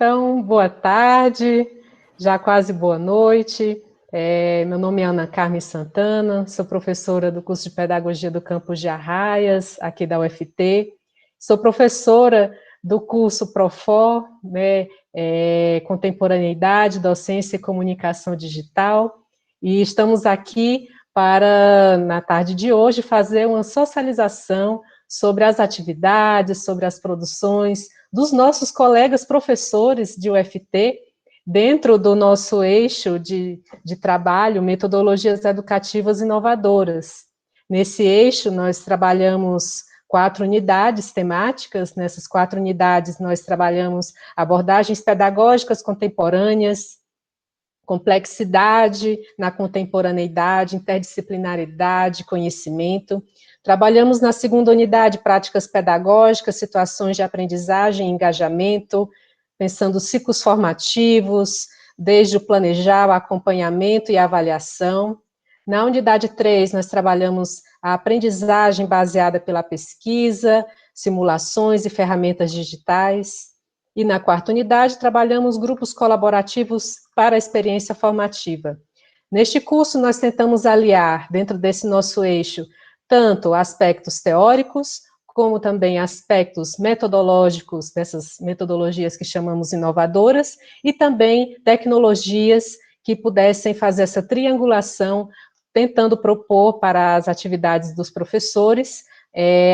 Então, boa tarde, já quase boa noite. Meu nome é Ana Carmen Santana, sou professora do curso de Pedagogia do campus de Arraias, aqui da UFT. Sou professora do curso Profor, né, Contemporaneidade, Docência e Comunicação Digital, e estamos aqui para, na tarde de hoje, fazer uma socialização sobre as atividades, sobre as produções dos nossos colegas professores de UFT, dentro do nosso eixo de trabalho, metodologias educativas inovadoras. Nesse eixo, nós trabalhamos 4 unidades temáticas. Nessas 4 unidades, nós trabalhamos abordagens pedagógicas contemporâneas, complexidade na contemporaneidade, interdisciplinaridade, conhecimento. Trabalhamos na segunda unidade práticas pedagógicas, situações de aprendizagem e engajamento, pensando ciclos formativos, desde o planejar, o acompanhamento e a avaliação. Na unidade 3, nós trabalhamos a aprendizagem baseada pela pesquisa, simulações e ferramentas digitais. E na 4ª unidade, trabalhamos grupos colaborativos para a experiência formativa. Neste curso, nós tentamos aliar, dentro desse nosso eixo, tanto aspectos teóricos, como também aspectos metodológicos, dessas metodologias que chamamos inovadoras, e também tecnologias que pudessem fazer essa triangulação, tentando propor para as atividades dos professores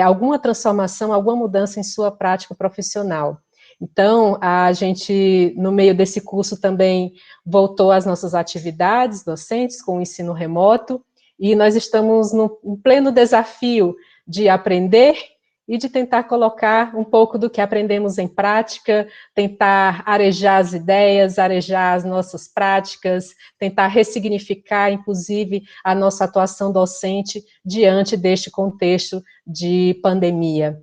alguma transformação, alguma mudança em sua prática profissional. Então, a gente, no meio desse curso, também voltou às nossas atividades docentes com o ensino remoto, e nós estamos no pleno desafio de aprender e de tentar colocar um pouco do que aprendemos em prática, tentar arejar as ideias, arejar as nossas práticas, tentar ressignificar, inclusive, a nossa atuação docente diante deste contexto de pandemia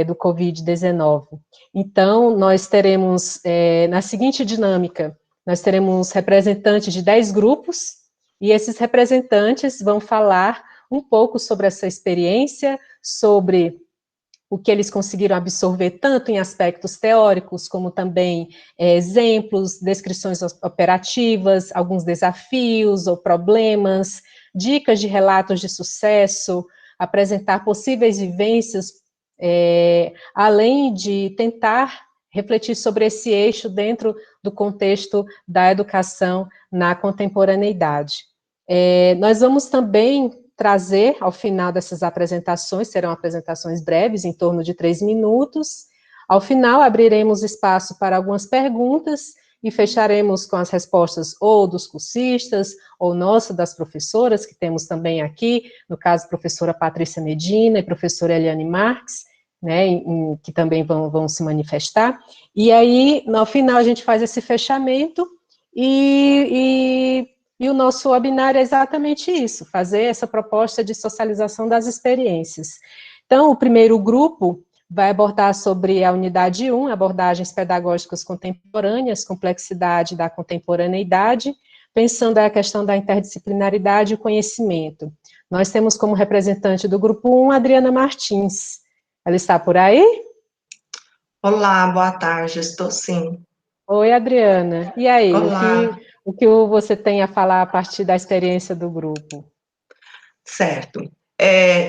do Covid-19. Então, nós teremos, na seguinte dinâmica, nós teremos representantes de 10 grupos, e esses representantes vão falar um pouco sobre essa experiência, sobre o que eles conseguiram absorver, tanto em aspectos teóricos, como também exemplos, descrições operativas, alguns desafios ou problemas, dicas de relatos de sucesso, apresentar possíveis vivências, além de tentar refletir sobre esse eixo dentro do contexto da educação na contemporaneidade. Nós vamos também trazer, ao final dessas apresentações, serão apresentações breves, em torno de 3 minutos. Ao final, abriremos espaço para algumas perguntas e fecharemos com as respostas ou dos cursistas, ou nossa, das professoras, que temos também aqui, no caso, a professora Patrícia Medina e a professora Eliane Marques, né, que também vão se manifestar. E aí, no final, a gente faz esse fechamento e o nosso webinar é exatamente isso, fazer essa proposta de socialização das experiências. Então, o primeiro grupo vai abordar sobre a unidade 1, abordagens pedagógicas contemporâneas, complexidade da contemporaneidade, pensando a questão da interdisciplinaridade e o conhecimento. Nós temos como representante do grupo 1, Adriana Martins. Ela está por aí? Olá, boa tarde, estou sim. Oi, Adriana. E aí, Olá. o que você tem a falar a partir da experiência do grupo? Certo.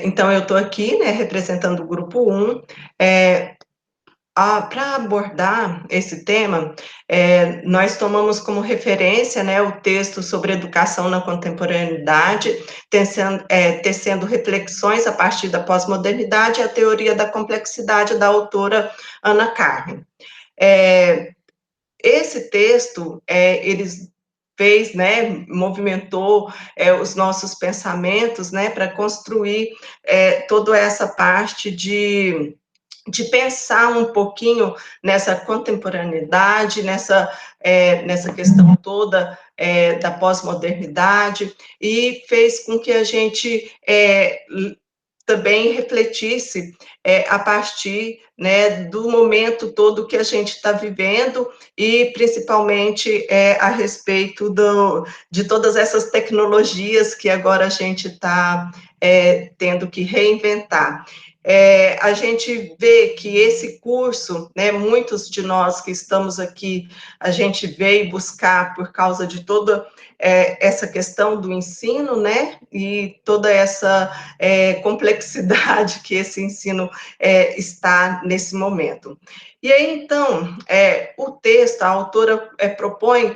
Então, eu estou aqui, né, representando o grupo 1. Para abordar esse tema, nós tomamos como referência, né, o texto sobre educação na contemporaneidade, tecendo reflexões a partir da pós-modernidade e a teoria da complexidade da autora Ana Carmen. Esse texto, eles fez, né, movimentou os nossos pensamentos, né, para construir toda essa parte de pensar um pouquinho nessa contemporaneidade, nessa questão toda da pós-modernidade, e fez com que a gente também refletisse a partir né, do momento todo que a gente está vivendo e principalmente a respeito de todas essas tecnologias que agora a gente está tendo que reinventar. A gente vê que esse curso, né, muitos de nós que estamos aqui, a gente veio buscar por causa de toda essa questão do ensino, né, e toda essa complexidade que esse ensino está nesse momento. E aí, então, o texto, a autora propõe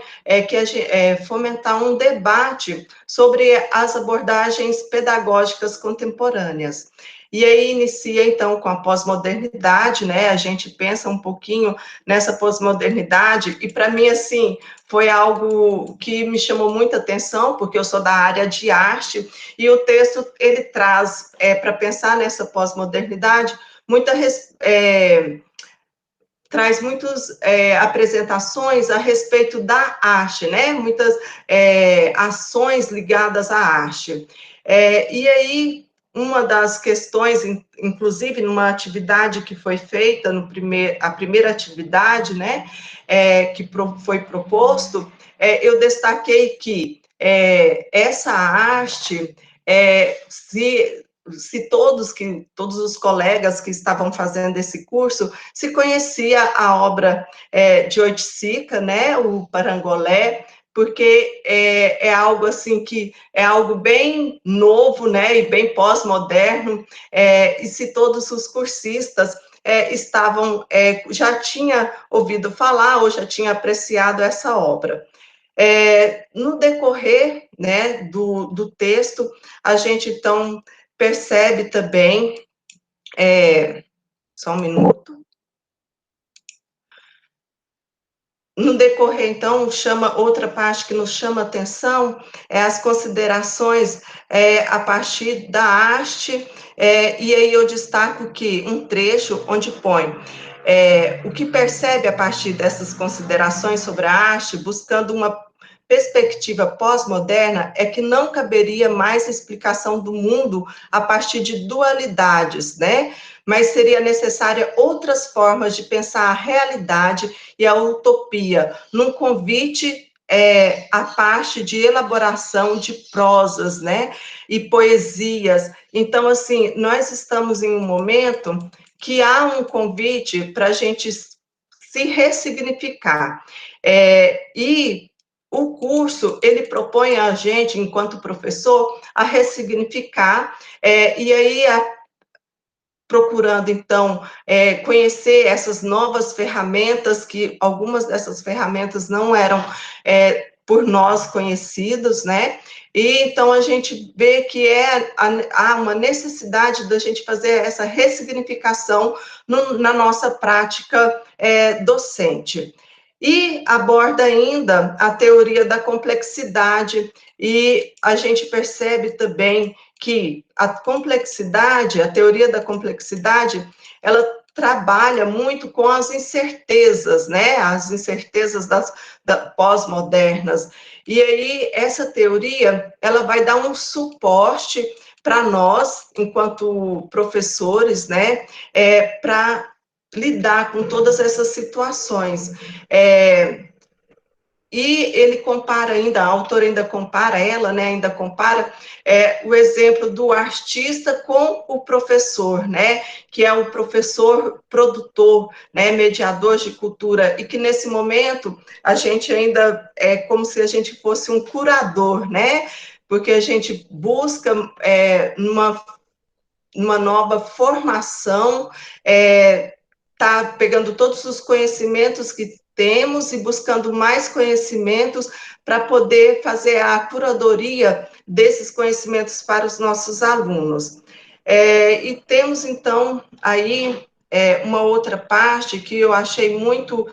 que a gente, fomentar um debate sobre as abordagens pedagógicas contemporâneas. E aí inicia, então, com a pós-modernidade, né, a gente pensa um pouquinho nessa pós-modernidade, e para mim, assim, foi algo que me chamou muita atenção, porque eu sou da área de arte, e o texto, ele traz, para pensar nessa pós-modernidade, traz muitas apresentações a respeito da arte, né? Muitas ações ligadas à arte. E aí, uma das questões, inclusive numa atividade que foi feita, a primeira atividade, né, que foi proposto, eu destaquei que essa arte, se todos os colegas que estavam fazendo esse curso se conhecia a obra de Oiticica, né, o Parangolé, porque é algo assim que é algo bem novo, né, e bem pós-moderno, e se todos os cursistas já tinha ouvido falar ou já tinha apreciado essa obra. No decorrer, né, do texto, a gente, então, percebe também, só um minuto, no decorrer, então, outra parte que nos chama atenção as considerações a partir da arte, e aí eu destaco que um trecho onde põe o que percebe a partir dessas considerações sobre a arte, buscando uma perspectiva pós-moderna, é que não caberia mais explicação do mundo a partir de dualidades, né? Mas seria necessária outras formas de pensar a realidade e a utopia, num convite à parte de elaboração de prosas, né, e poesias. Então, assim, nós estamos em um momento que há um convite para a gente se ressignificar. E o curso, ele propõe a gente, enquanto professor, a ressignificar, e aí procurando, então, conhecer essas novas ferramentas, que algumas dessas ferramentas não eram por nós conhecidas, né? E então a gente vê que há uma necessidade da gente fazer essa ressignificação na nossa prática docente. E aborda ainda a teoria da complexidade, e a gente percebe também que a complexidade, a teoria da complexidade, ela trabalha muito com as incertezas, né? As incertezas pós-modernas. E aí, essa teoria, ela vai dar um suporte para nós, enquanto professores, né? Para lidar com todas essas situações. E ele compara ainda, a autora ainda compara, ela, né, ainda compara o exemplo do artista com o professor, né, que é o professor produtor, né, mediador de cultura, e que nesse momento a gente ainda é como se a gente fosse um curador, né, porque a gente busca numa nova formação, tá pegando todos os conhecimentos que temos e buscando mais conhecimentos para poder fazer a curadoria desses conhecimentos para os nossos alunos. E temos, então, aí uma outra parte que eu achei muito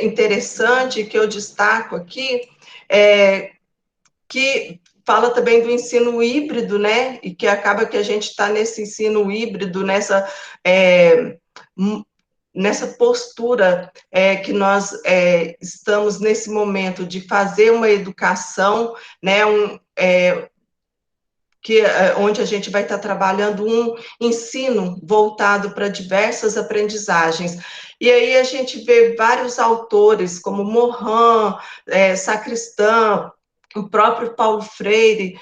interessante, que eu destaco aqui, que fala também do ensino híbrido, né, e que acaba que a gente está nesse ensino híbrido, nessa postura que nós estamos nesse momento de fazer uma educação, né, onde a gente vai estar trabalhando um ensino voltado para diversas aprendizagens. E aí a gente vê vários autores, como Morin, Sacristã, o próprio Paulo Freire,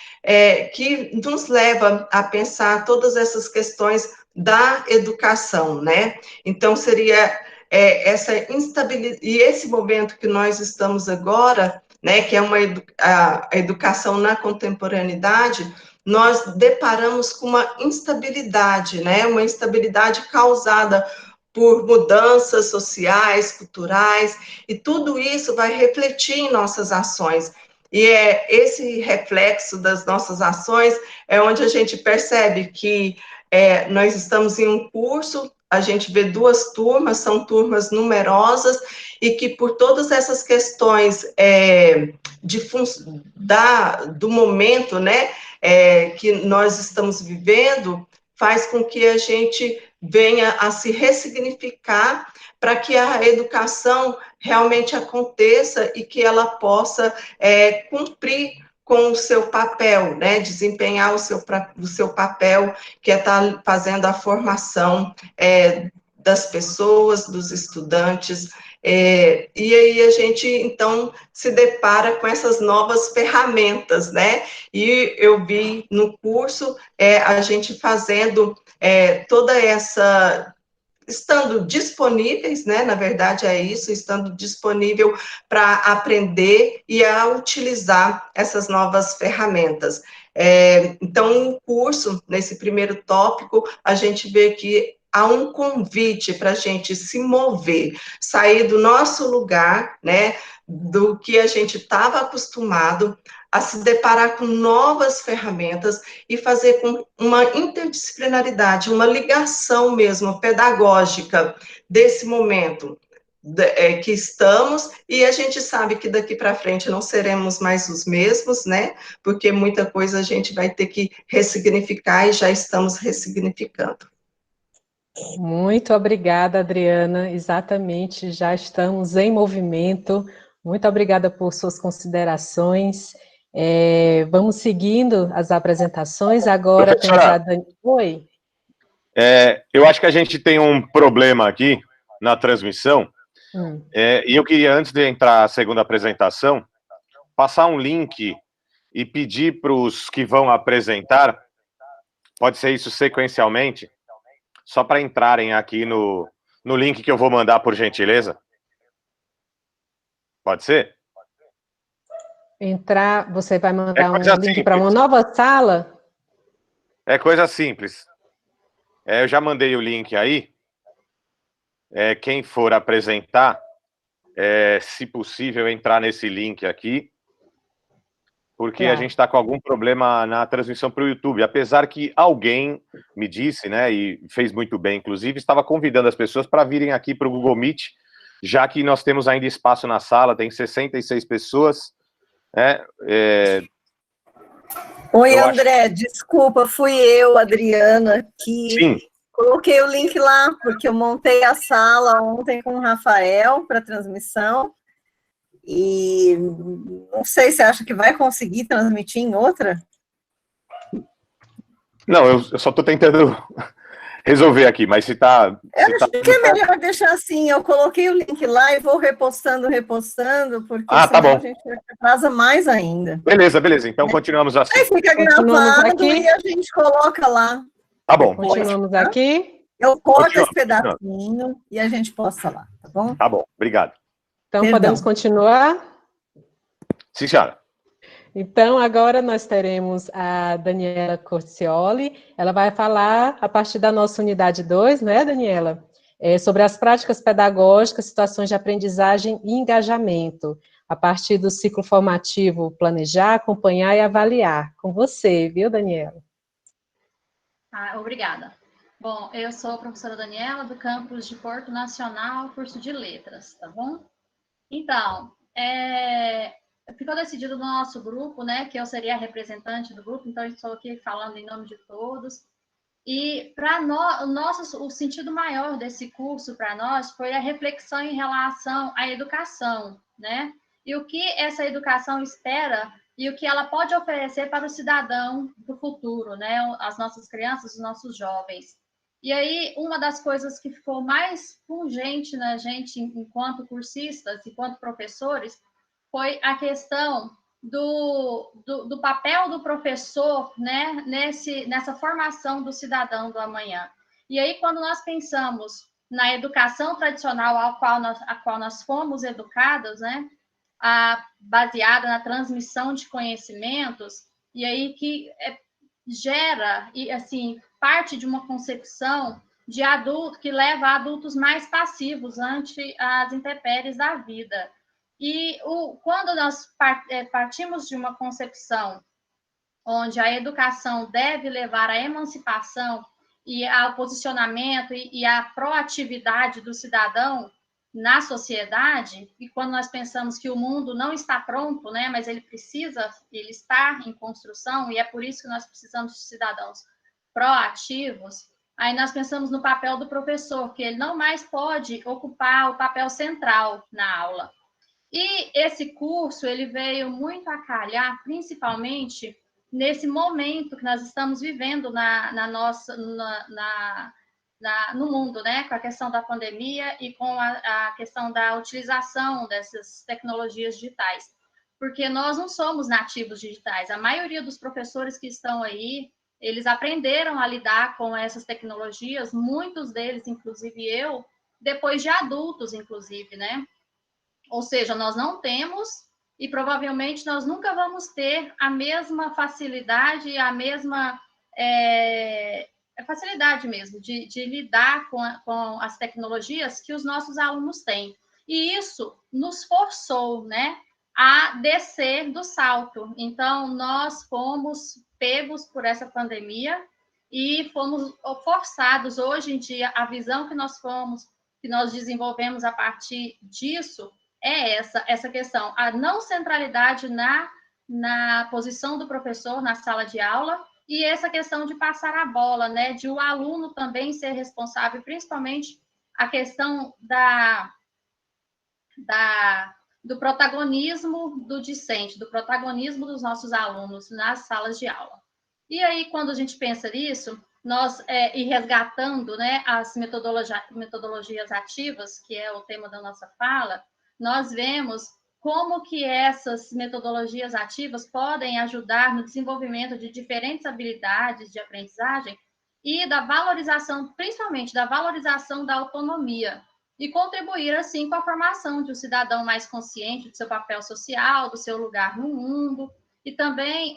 que nos leva a pensar todas essas questões da educação, né? Então, seria essa instabilidade, e esse momento que nós estamos agora, né, que é a educação na contemporaneidade, nós deparamos com uma instabilidade, né, uma instabilidade causada por mudanças sociais, culturais, e tudo isso vai refletir em nossas ações. E esse reflexo das nossas ações é onde a gente percebe que nós estamos em um curso, a gente vê 2 turmas, são turmas numerosas, e que por todas essas questões do momento, né, que nós estamos vivendo, faz com que a gente venha a se ressignificar para que a educação realmente aconteça e que ela possa cumprir com o seu papel, né, desempenhar o seu papel, que é estar fazendo a formação das pessoas, dos estudantes, e aí a gente, então, se depara com essas novas ferramentas, né, e eu vi no curso a gente fazendo toda essa, estando disponíveis, né, na verdade é isso, estando disponível para aprender e a utilizar essas novas ferramentas. Então, o curso, nesse primeiro tópico, a gente vê que há um convite para a gente se mover, sair do nosso lugar, né, do que a gente estava acostumado, a se deparar com novas ferramentas e fazer com uma interdisciplinaridade, uma ligação mesmo pedagógica desse momento que estamos, e a gente sabe que daqui para frente não seremos mais os mesmos, né? Porque muita coisa a gente vai ter que ressignificar e já estamos ressignificando. Muito obrigada, Adriana. Exatamente, já estamos em movimento. Muito obrigada por suas considerações. Vamos seguindo as apresentações. Agora temos a Dani. Oi. Eu acho que a gente tem um problema aqui na transmissão. E eu queria, antes de entrar a segunda apresentação, passar um link e pedir para os que vão apresentar, pode ser isso sequencialmente, só para entrarem aqui no link que eu vou mandar, por gentileza. Pode ser? Você vai mandar um link para uma nova sala? É coisa simples. Eu já mandei o link aí. Quem for apresentar, se possível, entrar nesse link aqui, porque a gente está com algum problema na transmissão para o YouTube, apesar que alguém me disse, né, e fez muito bem, inclusive, estava convidando as pessoas para virem aqui para o Google Meet, já que nós temos ainda espaço na sala, tem 66 pessoas, né? Oi, André, desculpa, fui eu, Adriana, que coloquei o link lá, porque eu montei a sala ontem com o Rafael para transmissão, e não sei, você acha que vai conseguir transmitir em outra? Não, eu só estou tentando resolver aqui, mas se está... Eu acho que é melhor deixar assim, eu coloquei o link lá e vou repostando, porque senão a gente atrasa mais ainda. Beleza, então continuamos assim. Aí fica gravado e a gente coloca lá. Tá bom. Continuamos aqui. Eu corto esse pedacinho e a gente posta lá, tá bom? Tá bom, obrigado. Então, podemos continuar? Sim, senhora. Então, agora nós teremos a Daniela Corcioli. Ela vai falar, a partir da nossa unidade 2, não é, Daniela? Sobre as práticas pedagógicas, situações de aprendizagem e engajamento, a partir do ciclo formativo Planejar, Acompanhar e Avaliar. Com você, viu, Daniela? Obrigada. Bom, eu sou a professora Daniela, do campus de Porto Nacional, curso de Letras, tá bom? Então, ficou decidido no nosso grupo, né, que eu seria a representante do grupo, então eu estou aqui falando em nome de todos. E para nós, o sentido maior desse curso para nós foi a reflexão em relação à educação, né? E o que essa educação espera e o que ela pode oferecer para o cidadão do futuro, né? As nossas crianças, os nossos jovens. E aí, uma das coisas que ficou mais pungente na gente, enquanto cursistas, enquanto professores, foi a questão do papel do professor, né, nessa formação do cidadão do amanhã. E aí, quando nós pensamos na educação tradicional a qual nós fomos educados, né, baseada na transmissão de conhecimentos, e aí que gera, e assim, parte de uma concepção de adulto que leva a adultos mais passivos ante as intempéries da vida. E quando nós partimos de uma concepção onde a educação deve levar à emancipação e ao posicionamento e à proatividade do cidadão na sociedade, e quando nós pensamos que o mundo não está pronto, né, mas ele está em construção, e é por isso que nós precisamos de cidadãos proativos, aí nós pensamos no papel do professor, que ele não mais pode ocupar o papel central na aula. E esse curso, ele veio muito a calhar, principalmente nesse momento que nós estamos vivendo no mundo, né? Com a questão da pandemia e com a questão da utilização dessas tecnologias digitais. Porque nós não somos nativos digitais. A maioria dos professores que estão aí, eles aprenderam a lidar com essas tecnologias, muitos deles, inclusive eu, depois de adultos, inclusive, né? Ou seja, nós não temos e provavelmente nós nunca vamos ter a mesma facilidade, a mesma facilidade mesmo de lidar com as tecnologias que os nossos alunos têm. E isso nos forçou, né, a descer do salto. Então, nós fomos pegos por essa pandemia e fomos forçados. Hoje em dia, a visão que nós desenvolvemos a partir disso é essa questão, a não centralidade na posição do professor na sala de aula e essa questão de passar a bola, né, de o aluno também ser responsável, principalmente a questão do protagonismo do discente, do protagonismo dos nossos alunos nas salas de aula. E aí, quando a gente pensa nisso, nós, e resgatando, né, as metodologias ativas, que é o tema da nossa fala, nós vemos como que essas metodologias ativas podem ajudar no desenvolvimento de diferentes habilidades de aprendizagem e da valorização, principalmente da valorização da autonomia, e contribuir, assim, com a formação de um cidadão mais consciente do seu papel social, do seu lugar no mundo. E também,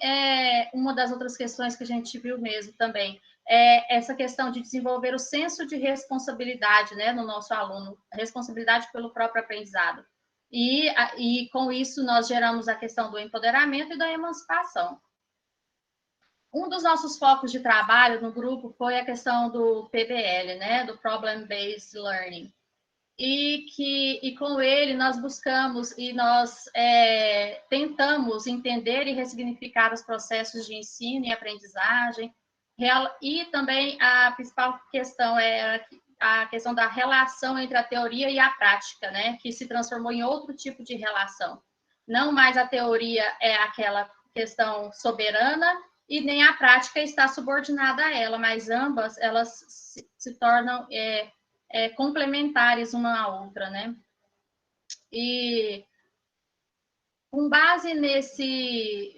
uma das outras questões que a gente viu mesmo também, é essa questão de desenvolver o senso de responsabilidade, né, no nosso aluno, a responsabilidade pelo próprio aprendizado. E com isso nós geramos a questão do empoderamento e da emancipação. Um dos nossos focos de trabalho no grupo foi a questão do PBL, né, do Problem Based Learning. E com ele nós buscamos e nós tentamos entender e ressignificar os processos de ensino e aprendizagem, e também a principal questão é a questão da relação entre a teoria e a prática, né, que se transformou em outro tipo de relação. Não mais a teoria é aquela questão soberana e nem a prática está subordinada a ela, mas ambas elas se tornam complementares uma à outra, né? E com base nesse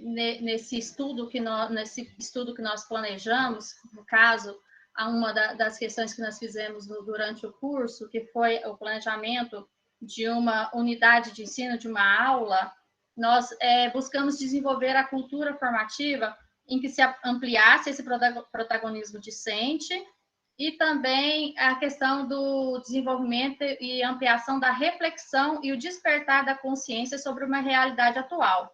estudo que nós planejamos, no caso, uma das questões que nós fizemos durante o curso, que foi o planejamento de uma unidade de ensino, de uma aula, nós buscamos desenvolver a cultura formativa em que se ampliasse esse protagonismo discente e também a questão do desenvolvimento e ampliação da reflexão e o despertar da consciência sobre uma realidade atual.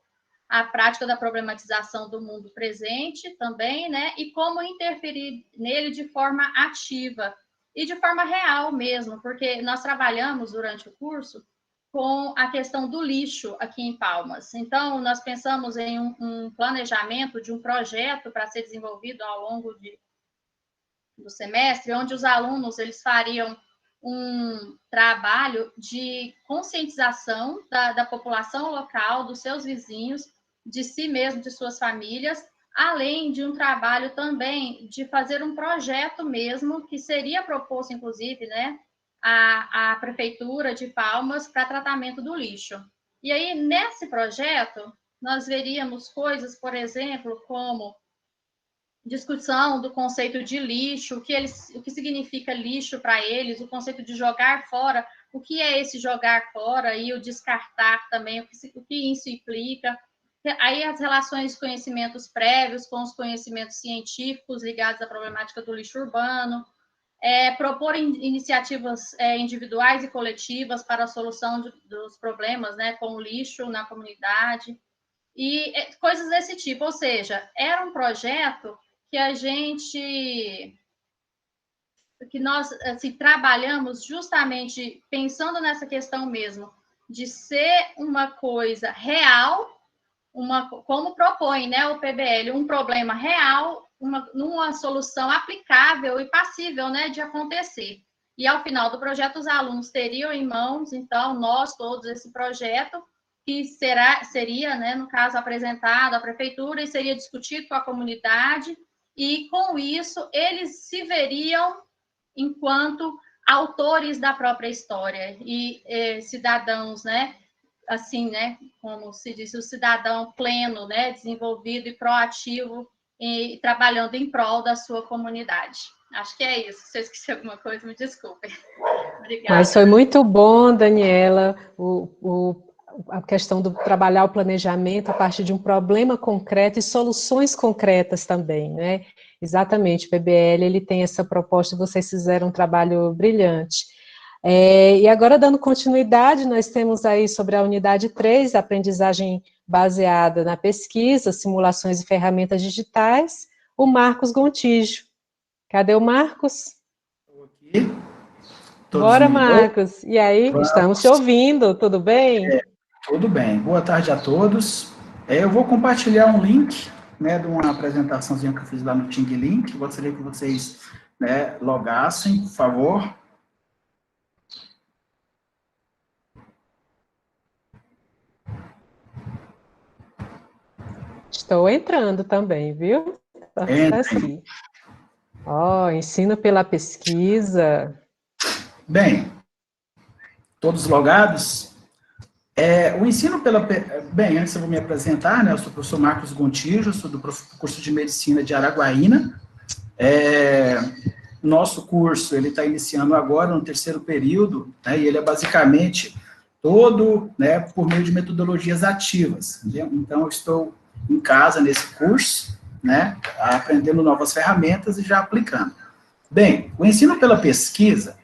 A prática da problematização do mundo presente também, né? E como interferir nele de forma ativa e de forma real mesmo, porque nós trabalhamos durante o curso com a questão do lixo aqui em Palmas. Então, nós pensamos em um planejamento de um projeto para ser desenvolvido ao longo do semestre, onde os alunos eles fariam um trabalho de conscientização da população local, dos seus vizinhos, de si mesmo, de suas famílias, além de um trabalho também de fazer um projeto mesmo, que seria proposto, inclusive, né, à Prefeitura de Palmas para tratamento do lixo. E aí, nesse projeto, nós veríamos coisas, por exemplo, como discussão do conceito de lixo, o que significa lixo para eles, o conceito de jogar fora, o que é esse jogar fora e o descartar também, o que isso implica. Aí as relações de conhecimentos prévios com os conhecimentos científicos ligados à problemática do lixo urbano, propor iniciativas individuais e coletivas para a solução dos problemas, né, com o lixo na comunidade, e coisas desse tipo. Ou seja, era um projeto que nós assim, trabalhamos justamente pensando nessa questão mesmo, de ser uma coisa real, como propõe, né, o PBL, um problema real, numa solução aplicável e passível, né, de acontecer. E, ao final do projeto, os alunos teriam em mãos, então, nós todos, esse projeto, que seria, né, no caso, apresentado à prefeitura e seria discutido com a comunidade, e, com isso, eles se veriam enquanto autores da própria história e cidadãos, né, assim, né, como se diz, o cidadão pleno, né, desenvolvido e proativo e trabalhando em prol da sua comunidade. Acho que é isso. Se eu esqueci alguma coisa, me desculpem. Obrigada. Mas foi muito bom, Daniela, a questão do trabalhar o planejamento a partir de um problema concreto e soluções concretas também, né? Exatamente, o PBL, ele tem essa proposta, vocês fizeram um trabalho brilhante. E agora, dando continuidade, nós temos aí sobre a unidade 3, aprendizagem baseada na pesquisa, simulações e ferramentas digitais, o Marcos Gontijo. Cadê o Marcos? Estou aqui. Bora, Marcos. E aí, Vamos. Estamos te ouvindo, tudo bem? Tudo bem. Boa tarde a todos. Eu vou compartilhar um link, né, de uma apresentaçãozinha que eu fiz lá no Ting Link. Gostaria que vocês, né, logassem, por favor. Estou entrando também, viu? Assim. Ensino pela pesquisa. Bem, todos logados? O ensino pela... Bem, antes eu vou me apresentar, né? Eu sou o professor Marcos Gontijo, sou do curso de Medicina de Araguaína. Nosso curso, ele está iniciando agora no 3º período, né? E ele é basicamente todo, né, por meio de metodologias ativas. Entendeu? Então, eu estou em casa nesse curso, né, aprendendo novas ferramentas e já aplicando. Bem, o ensino pela pesquisa,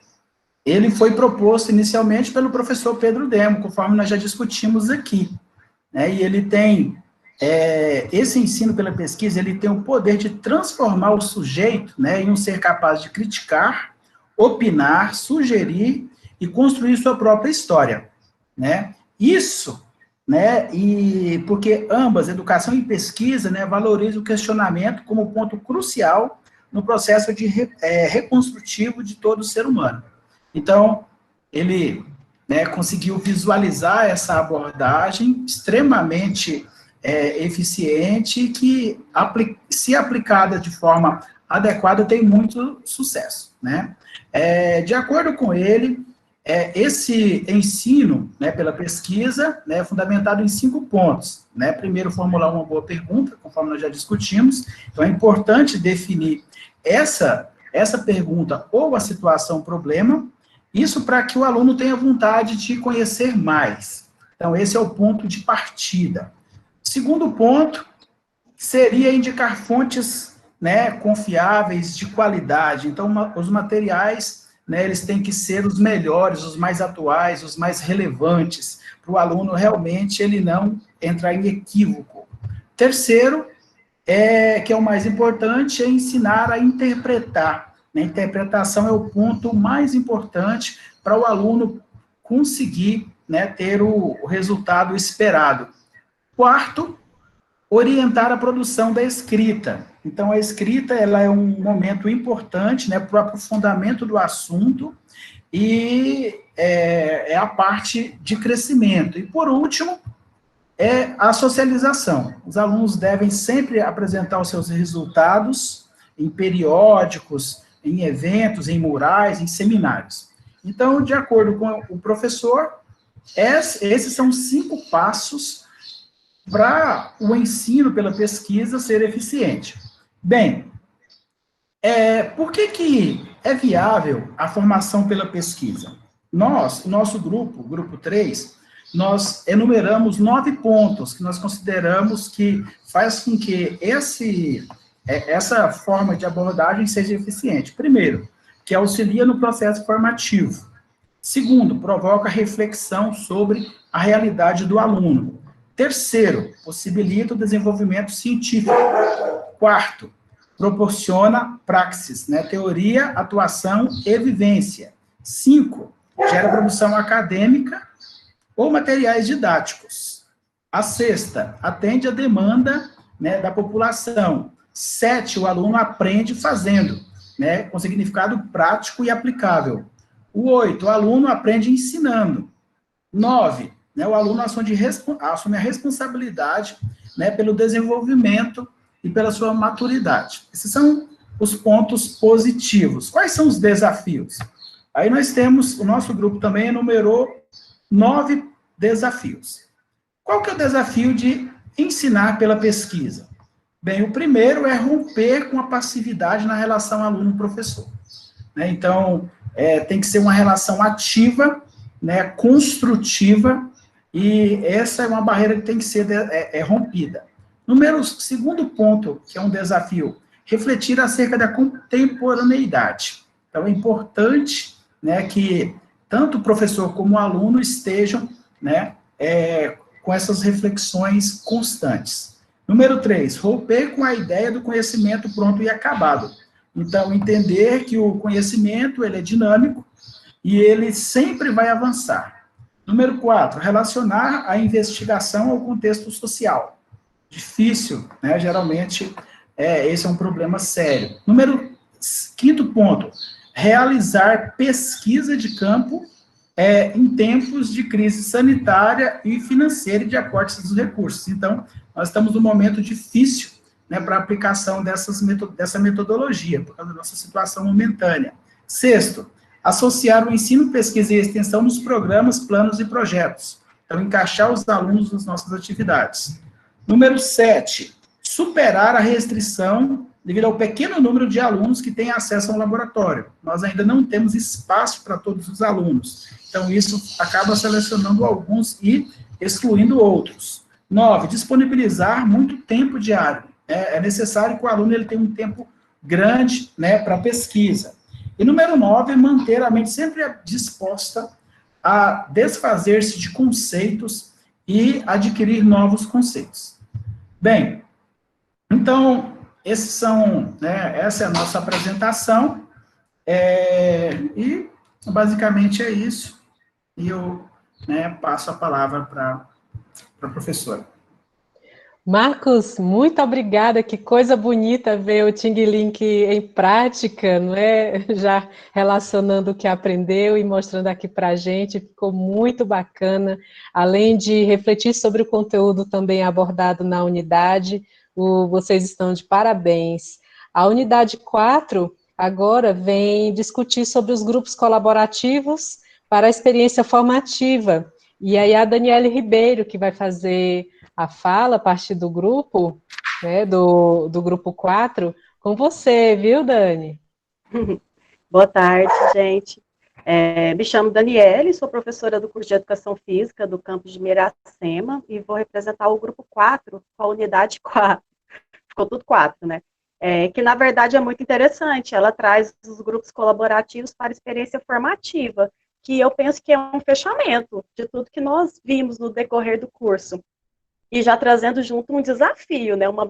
ele foi proposto inicialmente pelo professor Pedro Demo, conforme nós já discutimos aqui, né, e ele tem, esse ensino pela pesquisa, ele tem o poder de transformar o sujeito, né, em um ser capaz de criticar, opinar, sugerir e construir sua própria história, né, isso, né, e porque ambas, educação e pesquisa, né, valorizam o questionamento como ponto crucial no processo de reconstrutivo de todo ser humano. Então, ele, né, conseguiu visualizar essa abordagem extremamente eficiente que, se aplicada de forma adequada, tem muito sucesso, né. De acordo com ele, esse ensino, né, pela pesquisa, né, é fundamentado em 5 pontos, né. Primeiro, formular uma boa pergunta, conforme nós já discutimos. Então, é importante definir essa pergunta ou a situação problema, isso para que o aluno tenha vontade de conhecer mais. Então, esse é o ponto de partida. Segundo ponto seria indicar fontes, né, confiáveis, de qualidade. Então, os materiais, né, eles têm que ser os melhores, os mais atuais, os mais relevantes, para o aluno realmente ele não entrar em equívoco. Terceiro, que é o mais importante, é ensinar a interpretar. A interpretação é o ponto mais importante para o aluno conseguir, né, ter o resultado esperado. Quarto, orientar a produção da escrita. Então, a escrita, ela é um momento importante, né, para o aprofundamento do assunto e é a parte de crescimento. E, por último, é a socialização. Os alunos devem sempre apresentar os seus resultados em periódicos, em eventos, em murais, em seminários. Então, de acordo com o professor, esses são 5 passos para o ensino pela pesquisa ser eficiente. Bem, por que é viável a formação pela pesquisa? O nosso grupo, o grupo 3, nós enumeramos 9 pontos que nós consideramos que faz com que essa forma de abordagem seja eficiente. Primeiro, que auxilia no processo formativo. Segundo, provoca reflexão sobre a realidade do aluno. Terceiro, possibilita o desenvolvimento científico. Quarto, proporciona praxis, né? Teoria, atuação e vivência. 5, gera produção acadêmica ou materiais didáticos. A sexta, atende a demanda, né, da população. 7, o aluno aprende fazendo, né, com significado prático e aplicável. O 8, o aluno aprende ensinando. 9, né, o aluno assume a responsabilidade, né, pelo desenvolvimento e pela sua maturidade. Esses são os pontos positivos. Quais são os desafios? Aí nós temos, o nosso grupo também enumerou 9 desafios. Qual que é o desafio de ensinar pela pesquisa? Bem, o primeiro é romper com a passividade na relação aluno-professor. Né? Então, tem que ser uma relação ativa, né, construtiva, e essa é uma barreira que tem que ser rompida. Segundo ponto, que é um desafio, refletir acerca da contemporaneidade. Então, é importante, né, que tanto o professor como o aluno estejam, né, com essas reflexões constantes. Número 3, romper com a ideia do conhecimento pronto e acabado. Então, entender que o conhecimento, ele é dinâmico e ele sempre vai avançar. Número 4, relacionar a investigação ao contexto social. Difícil, né? Geralmente, esse é um problema sério. Quinto ponto, realizar pesquisa de campo em tempos de crise sanitária e financeira e de acortes dos recursos. Então, nós estamos num momento difícil, né, para a aplicação dessa metodologia, por causa da nossa situação momentânea. Sexto, associar o ensino, pesquisa e extensão nos programas, planos e projetos. Então, encaixar os alunos nas nossas atividades. Número 7, superar a restrição devido ao pequeno número de alunos que têm acesso ao laboratório. Nós ainda não temos espaço para todos os alunos. Então, isso acaba selecionando alguns e excluindo outros. 9, disponibilizar muito tempo diário. É necessário que o aluno ele tenha um tempo grande, né, para pesquisa. E número 9, manter a mente sempre disposta a desfazer-se de conceitos e adquirir novos conceitos. Bem, então, essa é a nossa apresentação, e basicamente é isso, e eu, né, passo a palavra para a professora. Marcos, muito obrigada, que coisa bonita ver o Ting Link em prática, não é? Já relacionando o que aprendeu e mostrando aqui para a gente, ficou muito bacana, além de refletir sobre o conteúdo também abordado na unidade, vocês estão de parabéns. A unidade 4 agora vem discutir sobre os grupos colaborativos para a experiência formativa, e aí a Daniele Ribeiro, que vai fazer a fala a partir do grupo, né, do grupo 4, com você, viu, Dani? Boa tarde, gente. Me chamo Daniele, sou professora do curso de Educação Física do campus de Miracema e vou representar o grupo 4, com a unidade 4. Ficou tudo 4, né? Que, na verdade, é muito interessante. Ela traz os grupos colaborativos para a experiência formativa, que eu penso que é um fechamento de tudo que nós vimos no decorrer do curso. E já trazendo junto um desafio, né, uma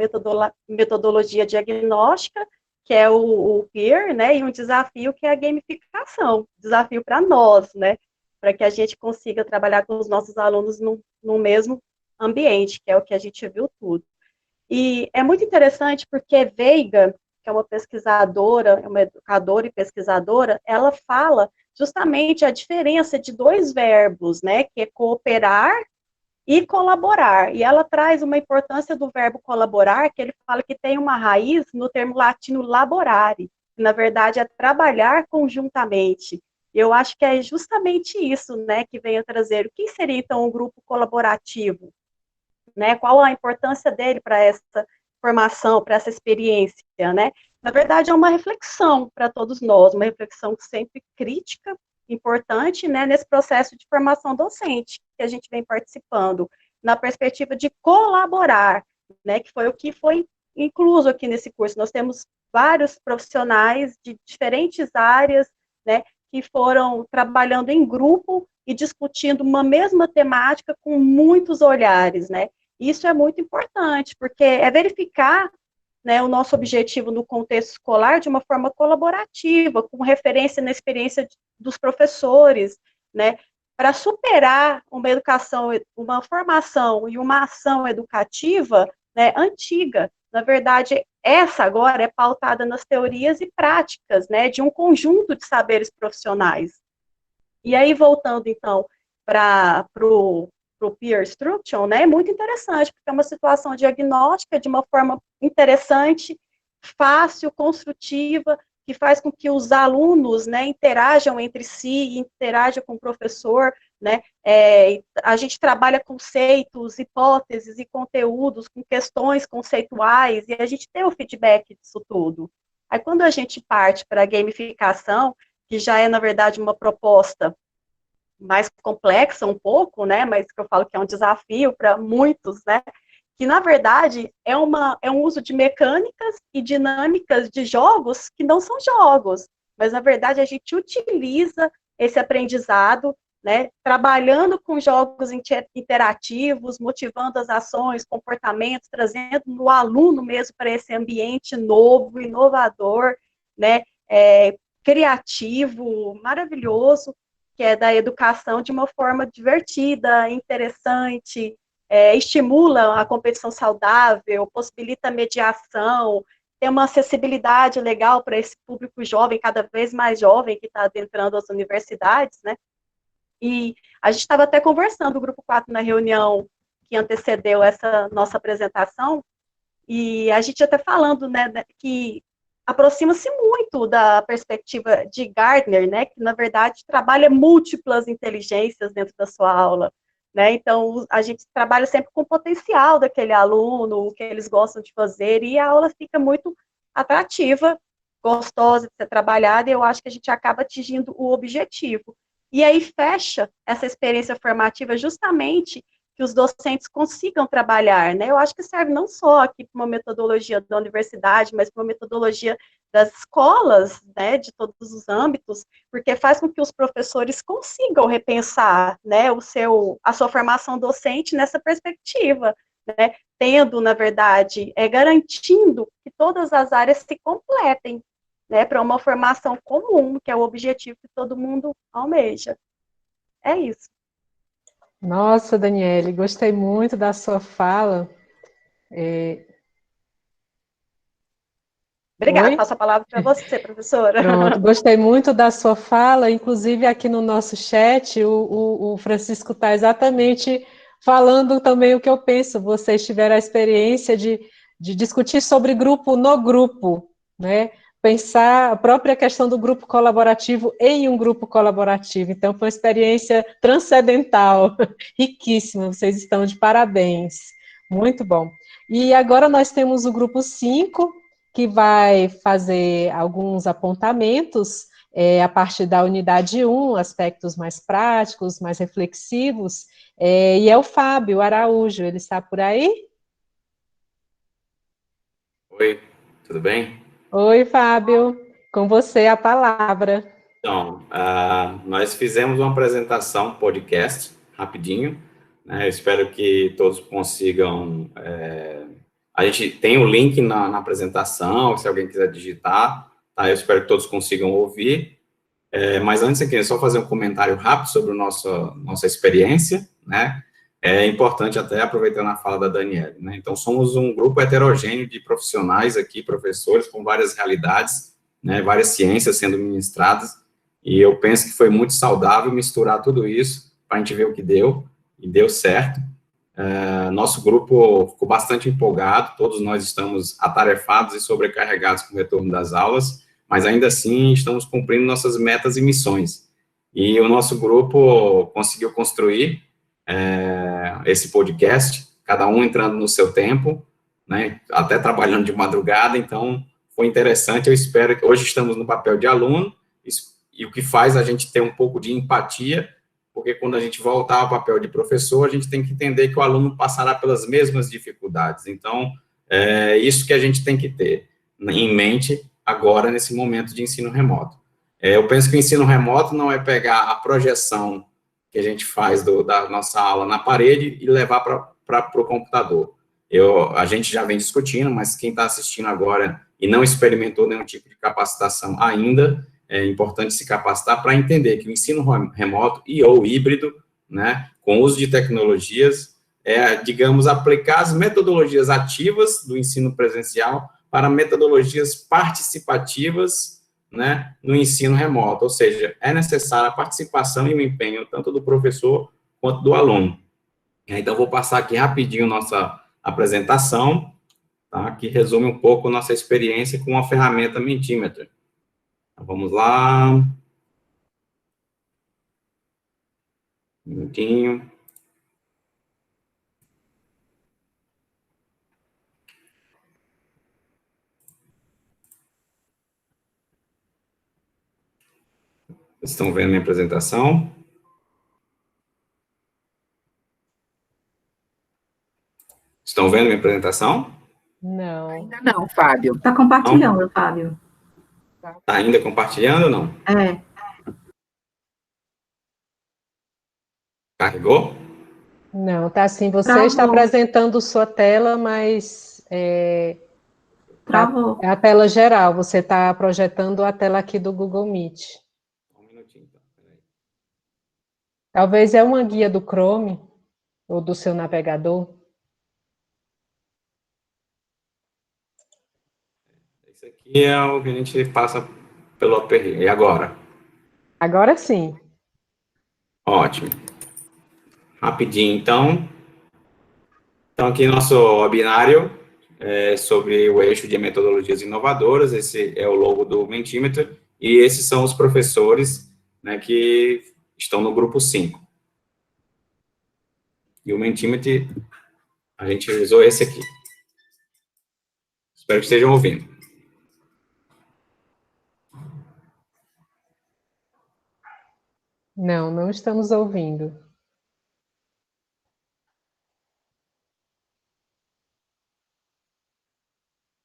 metodologia diagnóstica, que é o peer, né, e um desafio que é a gamificação, desafio para nós, né, para que a gente consiga trabalhar com os nossos alunos no mesmo ambiente, que é o que a gente viu tudo. E é muito interessante porque Veiga, que é uma pesquisadora, é uma educadora e pesquisadora, ela fala justamente a diferença de 2 verbos, né, que é cooperar e colaborar. E ela traz uma importância do verbo colaborar, que ele fala que tem uma raiz no termo latino laborare, que na verdade é trabalhar conjuntamente. Eu acho que é justamente isso, né, que vem a trazer. O que seria, então, um grupo colaborativo? Né? Qual a importância dele para essa formação, para essa experiência, né? Na verdade, é uma reflexão para todos nós, uma reflexão sempre crítica, importante, né, nesse processo de formação docente que a gente vem participando, na perspectiva de colaborar, né, que foi o que foi incluso aqui nesse curso. Nós temos vários profissionais de diferentes áreas, né, que foram trabalhando em grupo e discutindo uma mesma temática com muitos olhares, né? Isso é muito importante, porque é verificar, né, o nosso objetivo no contexto escolar de uma forma colaborativa, com referência na experiência dos professores, né, para superar uma educação, uma formação e uma ação educativa, né, antiga. Na verdade, essa agora é pautada nas teorias e práticas, né, de um conjunto de saberes profissionais. E aí, voltando, então, para o peer instruction, né, é muito interessante, porque é uma situação diagnóstica de uma forma interessante, fácil, construtiva, que faz com que os alunos, né, interajam entre si, interajam com o professor, né, a gente trabalha conceitos, hipóteses e conteúdos com questões conceituais, e a gente tem o feedback disso tudo. Aí, quando a gente parte para a gamificação, que já é, na verdade, uma proposta mais complexa um pouco, né, mas que eu falo que é um desafio para muitos, né, que na verdade é um uso de mecânicas e dinâmicas de jogos que não são jogos, mas na verdade a gente utiliza esse aprendizado, né, trabalhando com jogos interativos, motivando as ações, comportamentos, trazendo o aluno mesmo para esse ambiente novo, inovador, né, criativo, maravilhoso, que é da educação de uma forma divertida, interessante, estimula a competição saudável, possibilita a mediação, tem uma acessibilidade legal para esse público jovem, cada vez mais jovem, que está adentrando as universidades, né? E a gente estava até conversando, o Grupo 4, na reunião que antecedeu essa nossa apresentação, e a gente até falando, né, que aproxima-se muito da perspectiva de Gardner, né, que na verdade trabalha múltiplas inteligências dentro da sua aula, né, então a gente trabalha sempre com o potencial daquele aluno, o que eles gostam de fazer, e a aula fica muito atrativa, gostosa de ser trabalhada, e eu acho que a gente acaba atingindo o objetivo. E aí fecha essa experiência formativa justamente que os docentes consigam trabalhar, né? Eu acho que serve não só aqui para uma metodologia da universidade, mas para uma metodologia das escolas, né, de todos os âmbitos, porque faz com que os professores consigam repensar, né, a sua formação docente nessa perspectiva, né, tendo, na verdade, garantindo que todas as áreas se completem, né, para uma formação comum, que é o objetivo que todo mundo almeja. É isso. Nossa, Daniele, gostei muito da sua fala. Obrigada, Oi? passo a palavra para você, professora. Pronto, gostei muito da sua fala, inclusive aqui no nosso chat, o Francisco está exatamente falando também o que eu penso. Vocês tiveram a experiência de discutir sobre grupo no grupo, né? Pensar a própria questão do grupo colaborativo em um grupo colaborativo. Então, foi uma experiência transcendental, riquíssima, vocês estão de parabéns. Muito bom. E agora nós temos o grupo 5, que vai fazer alguns apontamentos a partir da unidade 1, aspectos mais práticos, mais reflexivos, e é o Fábio Araújo, ele está por aí? Oi, tudo bem? Oi, Fábio, com você a palavra. Então, nós fizemos uma apresentação, podcast, rapidinho, né? Eu espero que todos consigam... a gente tem o link na apresentação, se alguém quiser digitar, tá? Eu espero que todos consigam ouvir. Mas antes aqui, só fazer um comentário rápido sobre nossa experiência, né? É importante até, aproveitando a fala da Daniele, né? Então, somos um grupo heterogêneo de profissionais aqui, professores, com várias realidades, né? Várias ciências sendo ministradas, e eu penso que foi muito saudável misturar tudo isso, para a gente ver o que deu, e deu certo, Nosso grupo ficou bastante empolgado, todos nós estamos atarefados e sobrecarregados com o retorno das aulas, mas ainda assim estamos cumprindo nossas metas e missões. E o nosso grupo conseguiu construir esse podcast, cada um entrando no seu tempo, né, até trabalhando de madrugada, então foi interessante. Eu espero que hoje estamos no papel de aluno, e o que faz a gente ter um pouco de empatia, porque quando a gente voltar ao papel de professor, a gente tem que entender que o aluno passará pelas mesmas dificuldades. Então, é isso que a gente tem que ter em mente agora, nesse momento de ensino remoto. Eu penso que o ensino remoto não é pegar a projeção que a gente faz da nossa aula na parede e levar para o computador. A gente já vem discutindo, mas quem está assistindo agora e não experimentou nenhum tipo de capacitação ainda, é importante se capacitar para entender que o ensino remoto ou híbrido, né, com uso de tecnologias, digamos, aplicar as metodologias ativas do ensino presencial para metodologias participativas, né, no ensino remoto, ou seja, é necessária a participação e o empenho tanto do professor quanto do aluno. Então, vou passar aqui rapidinho nossa apresentação, tá, que resume um pouco nossa experiência com a ferramenta Mentimeter. Então, vamos lá. Um minutinho. Estão vendo minha apresentação? Estão vendo minha apresentação? Não. Ainda não, Fábio. Está compartilhando, não? Fábio. Está ainda compartilhando ou não? É. Carregou? Não, tá assim. Você Travou. está apresentando sua tela, mas Travou. é a tela geral. Você está projetando a tela aqui do Google Meet. Um minutinho, então. Peraí. Talvez é uma guia do Chrome ou do seu navegador. Isso aqui é o que a gente passa pelo aperreio. E agora? Agora sim. Ótimo. Rapidinho, então. Então, aqui nosso webinário é sobre o eixo de metodologias inovadoras. Esse é o logo do Mentimeter. E esses são os professores, né, que estão no grupo 5. E o Mentimeter, a gente usou esse aqui. Espero que estejam ouvindo. Não, não estamos ouvindo.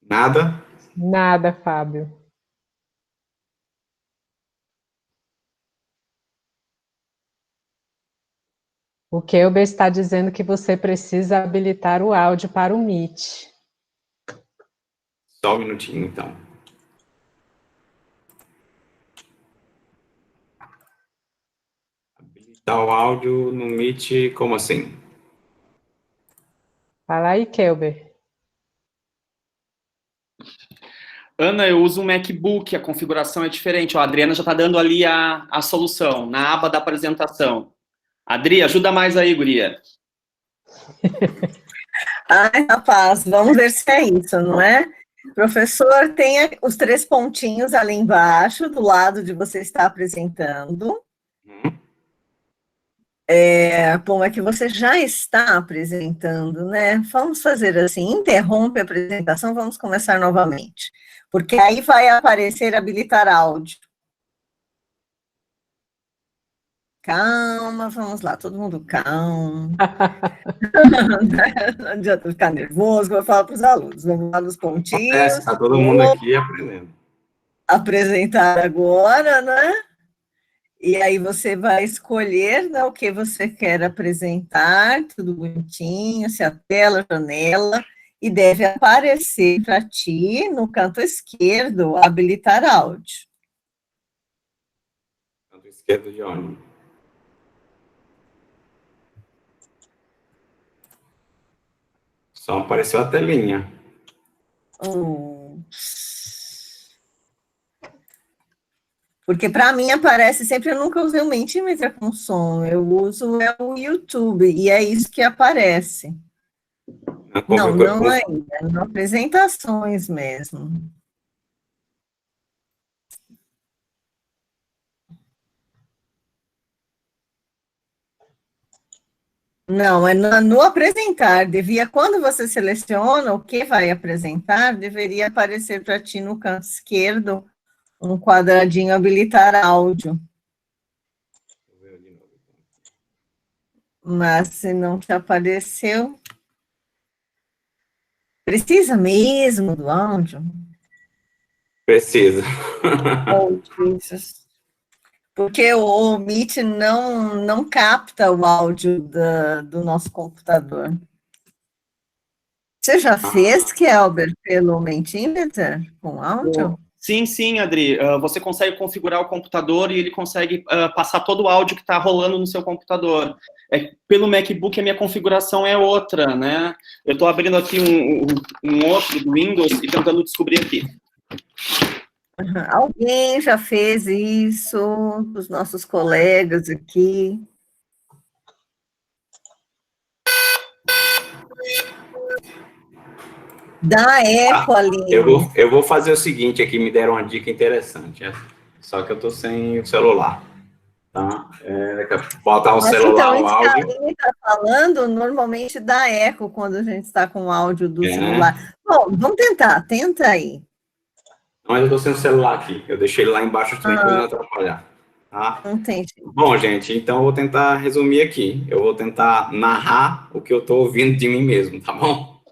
Nada? Nada, Fábio. O Kelber está dizendo que você precisa habilitar o áudio para o Meet. Só um minutinho, então. Habilitar o áudio no Meet, como assim? Fala aí, Kelber. Ana, eu uso um MacBook, a configuração é diferente. Ó, a Adriana já está dando ali a solução, na aba da apresentação. Adri, ajuda mais aí, guria. Ai, rapaz, vamos ver se é isso, não é? Professor, tem os 3 pontinhos ali embaixo, do lado de você estar apresentando. Bom, é que você já está apresentando, né? Vamos fazer assim, interrompe a apresentação, vamos começar novamente. Porque aí vai aparecer habilitar áudio. Calma, vamos lá, todo mundo calmo. Não adianta ficar nervoso, vou falar para os alunos. Vamos lá nos pontinhos. Está todo mundo aqui aprendendo. Apresentar agora, né? E aí você vai escolher, né, o que você quer apresentar, tudo bonitinho, se a tela, janela, e deve aparecer para ti, no canto esquerdo, habilitar áudio. Canto esquerdo de onde? Só apareceu a telinha. Porque para mim aparece sempre, eu nunca usei o Mentimeter com som, eu uso o YouTube, e é isso que aparece. Não ainda, não apresentações mesmo. Não, é no apresentar, quando você seleciona o que vai apresentar, deveria aparecer para ti no canto esquerdo um quadradinho habilitar áudio. Mas se não te apareceu, precisa mesmo do áudio? Precisa. Porque o Meet não capta o áudio do nosso computador. Você já fez, Kelber, pelo Mentimeter com áudio? Sim, Adri. Você consegue configurar o computador e ele consegue passar todo o áudio que está rolando no seu computador. Pelo MacBook, a minha configuração é outra, né? Eu estou abrindo aqui um outro do Windows e tentando descobrir aqui. Alguém já fez isso, os nossos colegas aqui? Dá eco ali. Eu vou fazer o seguinte aqui, me deram uma dica interessante, só que eu estou sem o celular, tá? Botar o celular no áudio. Então, isso que a Aline está falando, normalmente dá eco quando a gente está com o áudio do celular. Bom, vamos tentar, tenta aí. Mas eu estou sem o celular aqui, eu deixei ele lá embaixo também para não atrapalhar. Tá? Entendi. Bom, gente, então eu vou tentar resumir aqui. Eu vou tentar narrar o que eu estou ouvindo de mim mesmo, tá bom?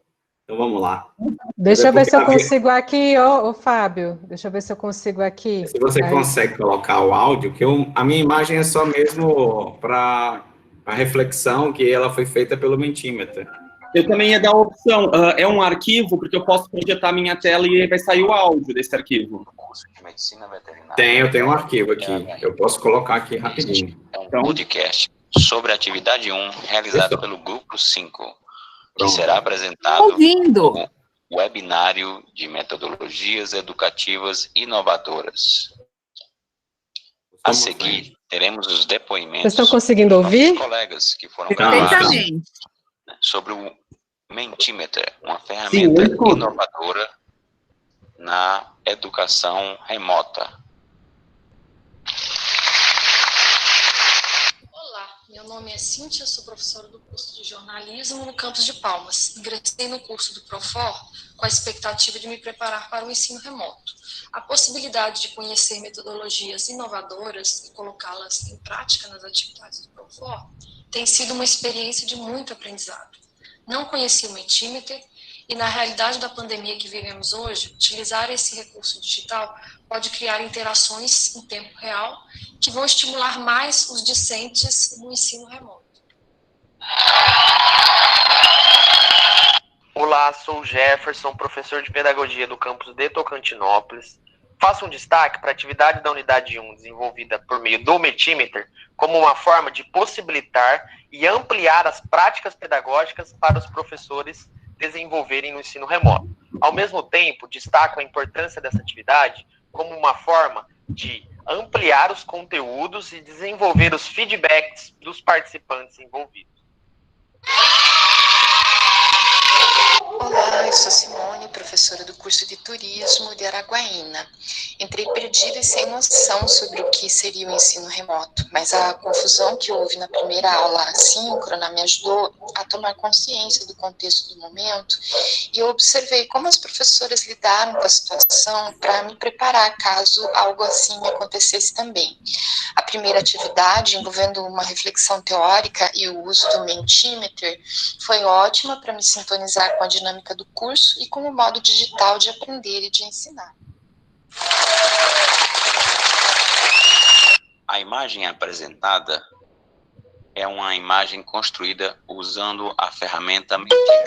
Então vamos lá. Deixa eu ver se eu consigo aqui, ô Fábio. Deixa eu ver se eu consigo aqui. Se você consegue colocar o áudio, que a minha imagem é só mesmo para a reflexão que ela foi feita pelo Mentimeter. Eu também ia dar a opção, é um arquivo, porque eu posso projetar minha tela e vai sair o áudio desse arquivo. Eu tenho um arquivo aqui, eu posso colocar aqui rapidinho. É um podcast sobre a atividade 1, realizado pelo Grupo 5, que será apresentado como webinário de metodologias educativas inovadoras. A seguir, teremos os depoimentos Vocês estão conseguindo ouvir? dos colegas que foram gravados sobre o Mentimeter, uma ferramenta inovadora na educação remota. Olá, meu nome é Cíntia, sou professora do curso de jornalismo no campus de Palmas. Ingressei no curso do Profor com a expectativa de me preparar para o ensino remoto. A possibilidade de conhecer metodologias inovadoras e colocá-las em prática nas atividades do Profor tem sido uma experiência de muito aprendizado. Não conhecia o Mentimeter e, na realidade da pandemia que vivemos hoje, utilizar esse recurso digital pode criar interações em tempo real que vão estimular mais os discentes no ensino remoto. Olá, sou o Jefferson, professor de Pedagogia do campus de Tocantinópolis. Faço um destaque para a atividade da Unidade 1, desenvolvida por meio do Mentimeter, como uma forma de possibilitar e ampliar as práticas pedagógicas para os professores desenvolverem no ensino remoto. Ao mesmo tempo, destaco a importância dessa atividade como uma forma de ampliar os conteúdos e desenvolver os feedbacks dos participantes envolvidos. Olá, eu sou Simone, professora do curso de Turismo de Araguaína. Entrei perdida e sem noção sobre o que seria o ensino remoto, mas a confusão que houve na primeira aula assíncrona me ajudou a tomar consciência do contexto do momento e eu observei como as professoras lidaram com a situação para me preparar caso algo assim me acontecesse também. A primeira atividade, envolvendo uma reflexão teórica e o uso do Mentimeter, foi ótima para me sintonizar com a dinâmica do curso e com o modo digital de aprender e de ensinar. A imagem apresentada é uma imagem construída usando a ferramenta Mentimeter.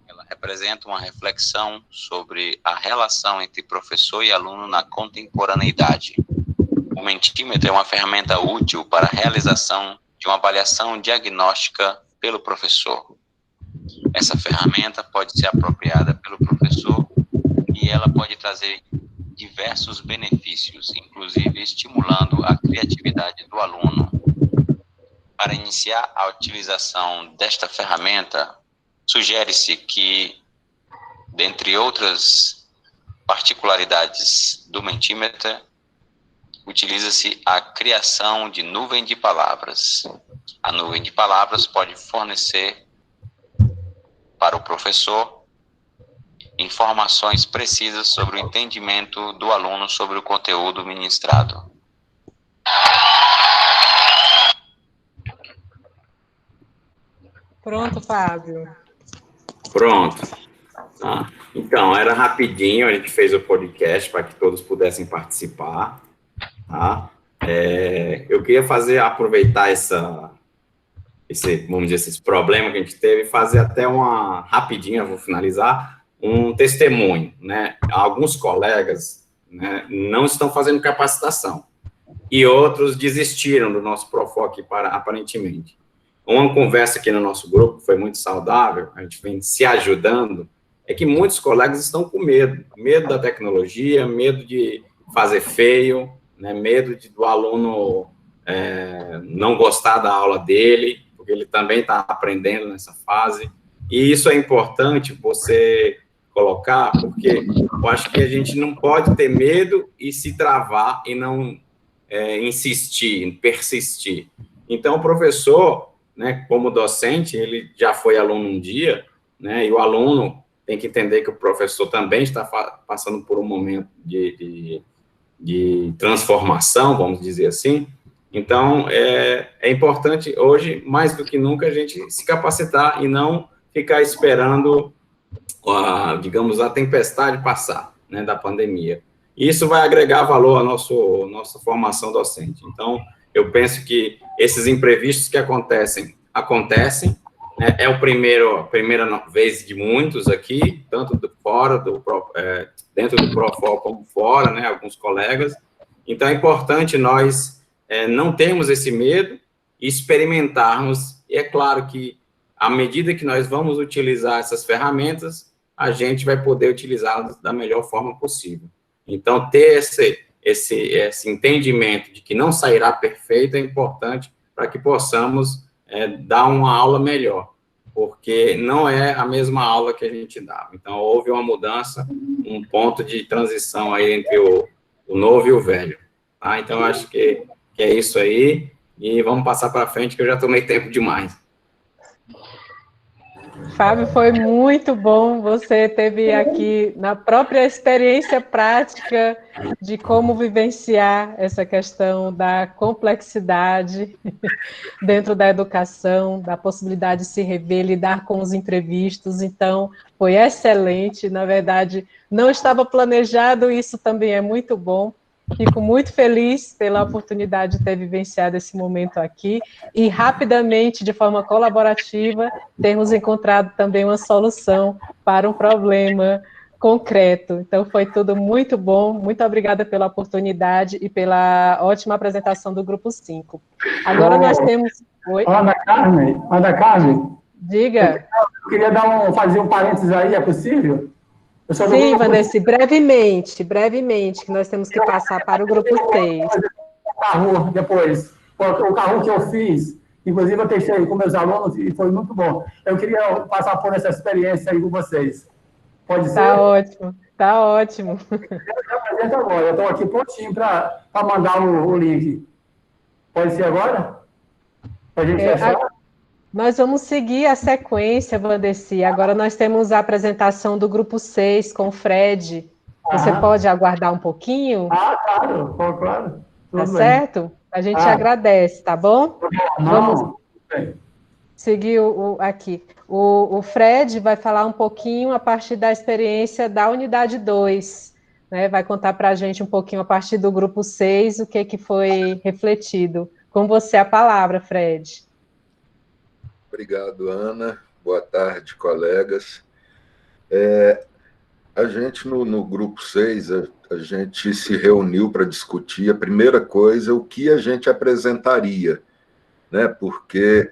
Ela representa uma reflexão sobre a relação entre professor e aluno na contemporaneidade. O Mentimeter é uma ferramenta útil para a realização de uma avaliação diagnóstica pelo professor. Essa ferramenta pode ser apropriada pelo professor e ela pode trazer diversos benefícios, inclusive estimulando a criatividade do aluno. Para iniciar a utilização desta ferramenta, sugere-se que, dentre outras particularidades do Mentimeter, utiliza-se a criação de nuvem de palavras. A nuvem de palavras pode fornecer para o professor informações precisas sobre o entendimento do aluno sobre o conteúdo ministrado. Pronto, Fábio. Pronto. Então, era rapidinho, a gente fez o podcast para que todos pudessem participar. Tá? Eu queria aproveitar vamos dizer, esse problema que a gente teve, e fazer até rapidinho, eu vou finalizar, um testemunho, né? Alguns colegas, né, não estão fazendo capacitação, e outros desistiram do nosso Profor aqui, aparentemente. Uma conversa aqui no nosso grupo, que foi muito saudável, a gente vem se ajudando, é que muitos colegas estão com medo da tecnologia, medo de fazer feio, né, medo do aluno não gostar da aula dele, porque ele também está aprendendo nessa fase, e isso é importante você colocar, porque eu acho que a gente não pode ter medo e se travar e não insistir, persistir. Então, o professor, né, como docente, ele já foi aluno um dia, né, e o aluno tem que entender que o professor também está passando por um momento de transformação, vamos dizer assim. Então, é importante hoje, mais do que nunca, a gente se capacitar e não ficar esperando, digamos, a tempestade passar, né, da pandemia. Isso vai agregar valor à nossa formação docente. Então, eu penso que esses imprevistos que acontecem, né, é a primeira vez de muitos aqui, tanto dentro do Profor como fora, né, alguns colegas. Então, é importante nós não termos esse medo e experimentarmos. E é claro que, à medida que nós vamos utilizar essas ferramentas, a gente vai poder utilizá-las da melhor forma possível. Então, ter esse entendimento de que não sairá perfeito é importante para que possamos dar uma aula melhor, porque não é a mesma aula que a gente dava. Então, houve uma mudança, um ponto de transição aí entre o novo e o velho. Tá? Então, eu acho que é isso aí, e vamos passar para frente, que eu já tomei tempo demais. Fábio, foi muito bom, você teve aqui na própria experiência prática de como vivenciar essa questão da complexidade dentro da educação, da possibilidade de se rever, lidar com os imprevistos, então foi excelente, na verdade não estava planejado, isso também é muito bom. Fico muito feliz pela oportunidade de ter vivenciado esse momento aqui e, rapidamente, de forma colaborativa, termos encontrado também uma solução para um problema concreto. Então, foi tudo muito bom. Muito obrigada pela oportunidade e pela ótima apresentação do Grupo 5. Agora nós temos... Oi? Ana Carmen. Diga. Eu queria fazer um parênteses aí, é possível? Sim, Vanessa, brevemente, que nós temos que passar para o grupo 6. O carro, depois, o carro que eu fiz, inclusive eu testei com meus alunos e foi muito bom. Eu queria passar por essa experiência aí com vocês. Pode ser? Tá ótimo. Eu apresento agora, eu estou aqui prontinho para mandar o link. Pode ser agora? Para a gente fechar? Nós vamos seguir a sequência, Vandeci. Agora nós temos a apresentação do grupo 6 com o Fred. Você pode aguardar um pouquinho? Claro. Tá certo? A gente agradece, tá bom? Vamos seguir aqui. O Fred vai falar um pouquinho a partir da experiência da unidade 2, né? Vai contar para a gente um pouquinho a partir do grupo 6, o que foi refletido. Com você a palavra, Fred. Obrigado, Ana. Boa tarde, colegas. A gente, no grupo 6, a gente se reuniu para discutir, a primeira coisa, o que a gente apresentaria, né? Porque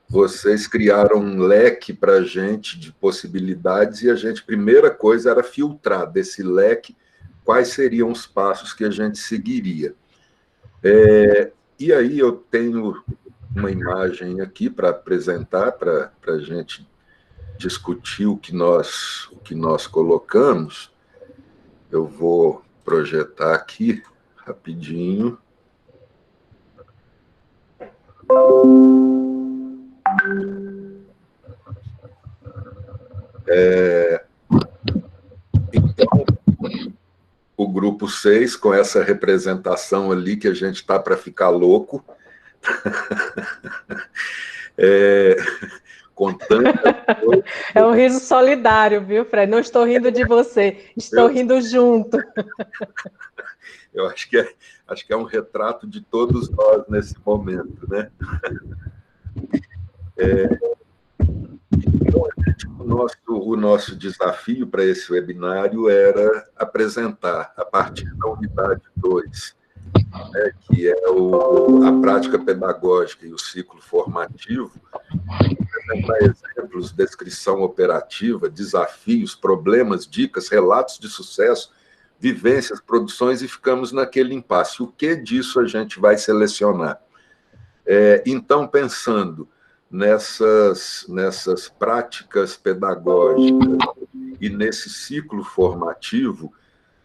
vocês criaram um leque para a gente de possibilidades e a primeira coisa era filtrar desse leque quais seriam os passos que a gente seguiria. E aí eu tenho uma imagem aqui para apresentar, para a gente discutir o que nós colocamos. Eu vou projetar aqui rapidinho. Então, o grupo 6, com essa representação ali, que a gente está para ficar louco, contando... É um riso solidário, viu, Fred? Não estou rindo de você, estou rindo junto. Eu acho que é um retrato de todos nós nesse momento, né? Então, o nosso desafio para esse webinário era apresentar, a partir da unidade 2, né, que é a prática pedagógica e o ciclo formativo, apresentar exemplos, descrição operativa, desafios, problemas, dicas, relatos de sucesso, vivências, produções, e ficamos naquele impasse. O que disso a gente vai selecionar? Então, pensando nessas práticas pedagógicas e nesse ciclo formativo,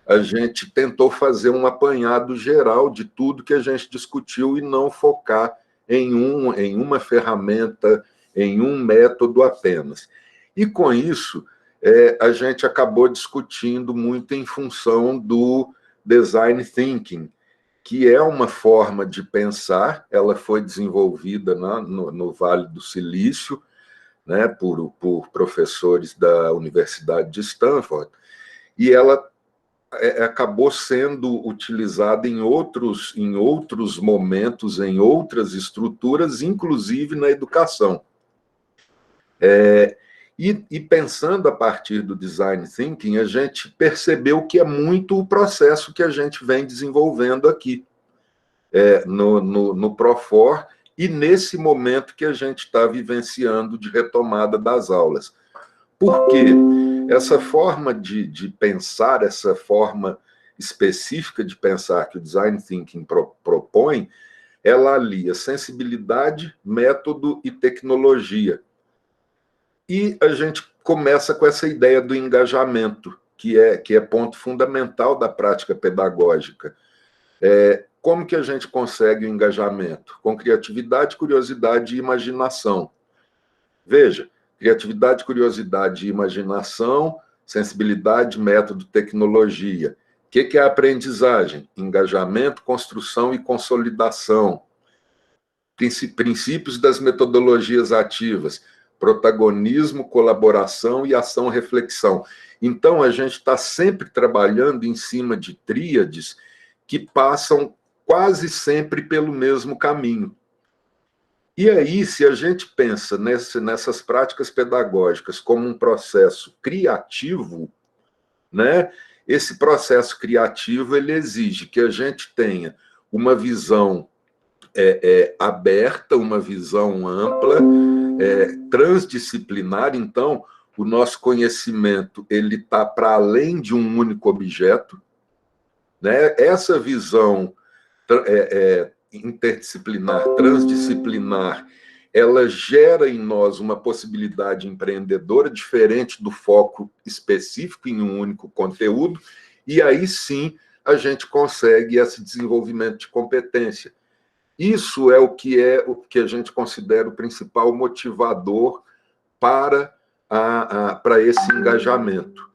a gente tentou fazer um apanhado geral de tudo que a gente discutiu e não focar em uma ferramenta, em um método apenas. E, com isso, a gente acabou discutindo muito em função do design thinking, que é uma forma de pensar. Ela foi desenvolvida no Vale do Silício, né, por professores da Universidade de Stanford, e ela acabou sendo utilizada em outros momentos, em outras estruturas, inclusive na educação. E pensando a partir do design thinking, a gente percebeu que é muito o processo que a gente vem desenvolvendo aqui, no Profor, e nesse momento que a gente está vivenciando de retomada das aulas. Por quê? Essa forma de pensar, essa forma específica de pensar que o design thinking propõe, ela alia sensibilidade, método e tecnologia. E a gente começa com essa ideia do engajamento, que é ponto fundamental da prática pedagógica. Como que a gente consegue o engajamento? Com criatividade, curiosidade e imaginação. Veja, criatividade, curiosidade e imaginação, sensibilidade, método, tecnologia. O que é a aprendizagem? Engajamento, construção e consolidação. Princípios das metodologias ativas. Protagonismo, colaboração e ação-reflexão. Então, a gente está sempre trabalhando em cima de tríades que passam quase sempre pelo mesmo caminho. E aí, se a gente pensa nessas práticas pedagógicas como um processo criativo, né, esse processo criativo ele exige que a gente tenha uma visão aberta, uma visão ampla, transdisciplinar. Então, o nosso conhecimento ele está para além de um único objeto, né? Essa visão interdisciplinar, transdisciplinar, ela gera em nós uma possibilidade empreendedora diferente do foco específico em um único conteúdo, e aí sim a gente consegue esse desenvolvimento de competência. Isso é o que a gente considera o principal motivador para esse engajamento.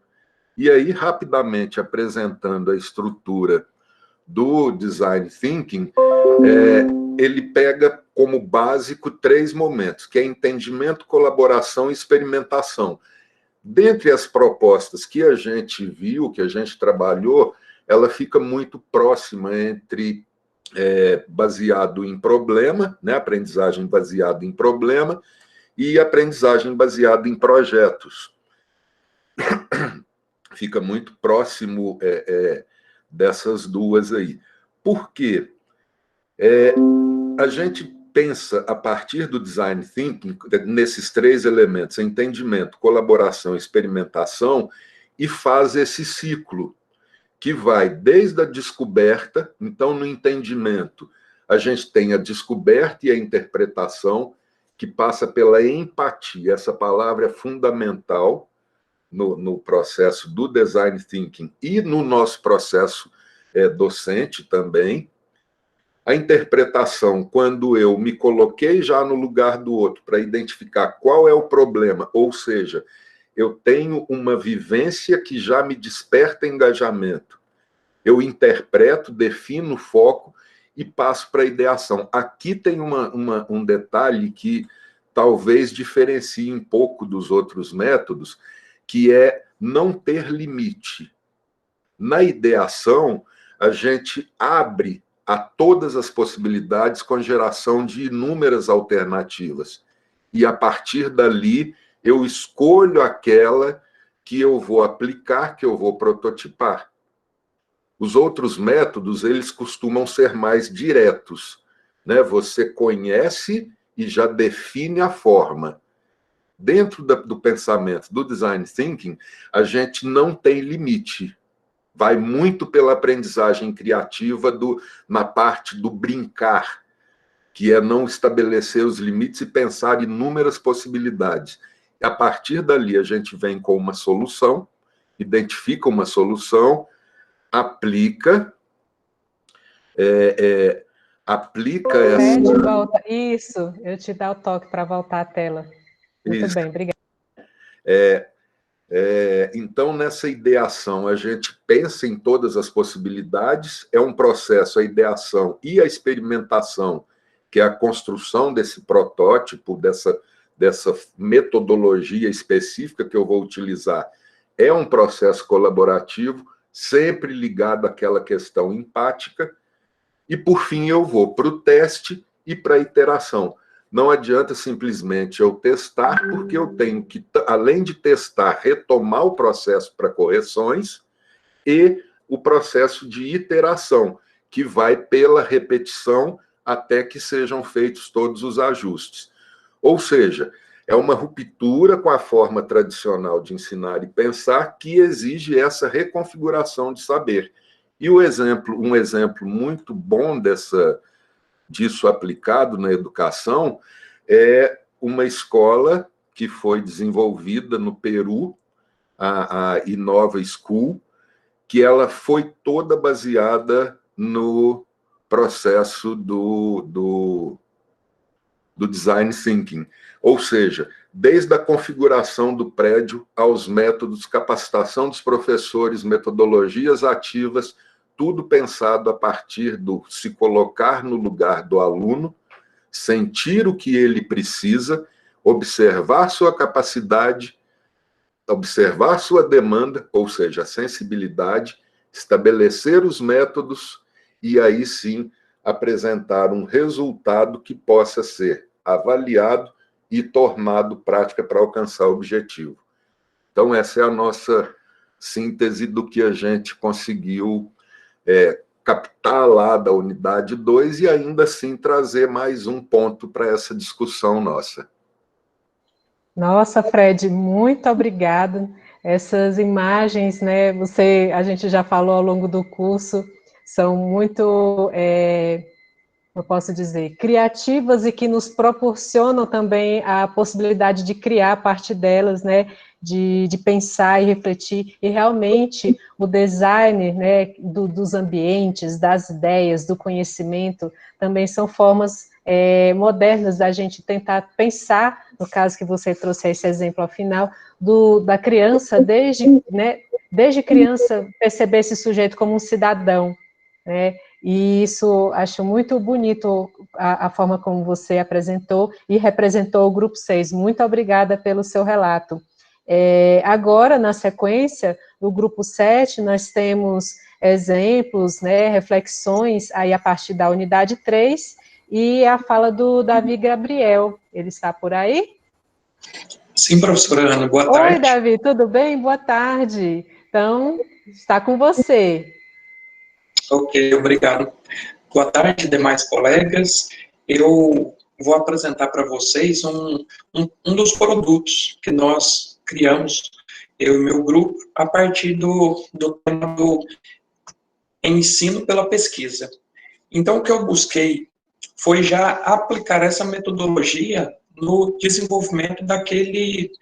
E aí, rapidamente apresentando a estrutura do design thinking, ele pega como básico 3 momentos, que é entendimento, colaboração e experimentação. Dentre as propostas que a gente viu, que a gente trabalhou, ela fica muito próxima entre baseado em problema, né, aprendizagem baseada em problema, e aprendizagem baseada em projetos. Fica muito próximo dessas duas aí. Por quê? A gente pensa, a partir do design thinking, nesses 3 elementos, entendimento, colaboração e experimentação, e faz esse ciclo, que vai desde a descoberta, então, no entendimento, a gente tem a descoberta e a interpretação, que passa pela empatia. Essa palavra é fundamental no processo do design thinking e no nosso processo docente também. A interpretação, quando eu me coloquei já no lugar do outro para identificar qual é o problema, ou seja, eu tenho uma vivência que já me desperta engajamento. Eu interpreto, defino o foco e passo para a ideação. Aqui tem um detalhe que talvez diferencie um pouco dos outros métodos, que é não ter limite. Na ideação, a gente abre a todas as possibilidades com geração de inúmeras alternativas. E, a partir dali, eu escolho aquela que eu vou aplicar, que eu vou prototipar. Os outros métodos, eles costumam ser mais diretos, né? Você conhece e já define a forma. Dentro do pensamento do design thinking, a gente não tem limite. Vai muito pela aprendizagem criativa na parte do brincar, que é não estabelecer os limites e pensar inúmeras possibilidades. E a partir dali, a gente vem com uma solução, identifica uma solução, aplica essa... Volta. Isso, eu te dar o toque para voltar à tela. Muito Isso. bem, obrigada. Então, nessa ideação, a gente pensa em todas as possibilidades, é um processo, a ideação e a experimentação, que é a construção desse protótipo, dessa metodologia específica que eu vou utilizar, é um processo colaborativo, sempre ligado àquela questão empática, e, por fim, eu vou para o teste e para a iteração. Não adianta simplesmente eu testar, porque eu tenho que, além de testar, retomar o processo para correções e o processo de iteração, que vai pela repetição até que sejam feitos todos os ajustes. Ou seja, é uma ruptura com a forma tradicional de ensinar e pensar que exige essa reconfiguração de saber. E um exemplo muito bom disso aplicado na educação é uma escola que foi desenvolvida no Peru, a Innova School, que ela foi toda baseada no processo do design thinking. Ou seja, desde a configuração do prédio aos métodos, capacitação dos professores, metodologias ativas, tudo pensado a partir do se colocar no lugar do aluno, sentir o que ele precisa, observar sua capacidade, observar sua demanda, ou seja, a sensibilidade, estabelecer os métodos e aí sim apresentar um resultado que possa ser avaliado e tornado prática para alcançar o objetivo. Então, essa é a nossa síntese do que a gente conseguiu captar lá da unidade 2 e ainda assim trazer mais um ponto para essa discussão nossa. Nossa, Fred, muito obrigada. Essas imagens, né, a gente já falou ao longo do curso, são muito, eu posso dizer, criativas e que nos proporcionam também a possibilidade de criar a partir delas, né, de pensar e refletir, e realmente o design, né, dos ambientes, das ideias, do conhecimento, também são formas modernas da gente tentar pensar, no caso que você trouxe esse exemplo ao final, da criança, desde criança, perceber esse sujeito como um cidadão, né, e isso, acho muito bonito a forma como você apresentou e representou o Grupo 6. Muito obrigada pelo seu relato. Agora, na sequência, no Grupo 7, nós temos exemplos, né, reflexões aí a partir da unidade 3, e a fala do Davi Gabriel. Ele está por aí? Sim, professora Ana, boa tarde. Oi, Davi, tudo bem? Boa tarde. Então, está com você. Ok, obrigado. Boa tarde, demais colegas. Eu vou apresentar para vocês um dos produtos que nós criamos, eu e meu grupo, a partir do tema do em ensino pela pesquisa. Então, o que eu busquei foi já aplicar essa metodologia no desenvolvimento daquele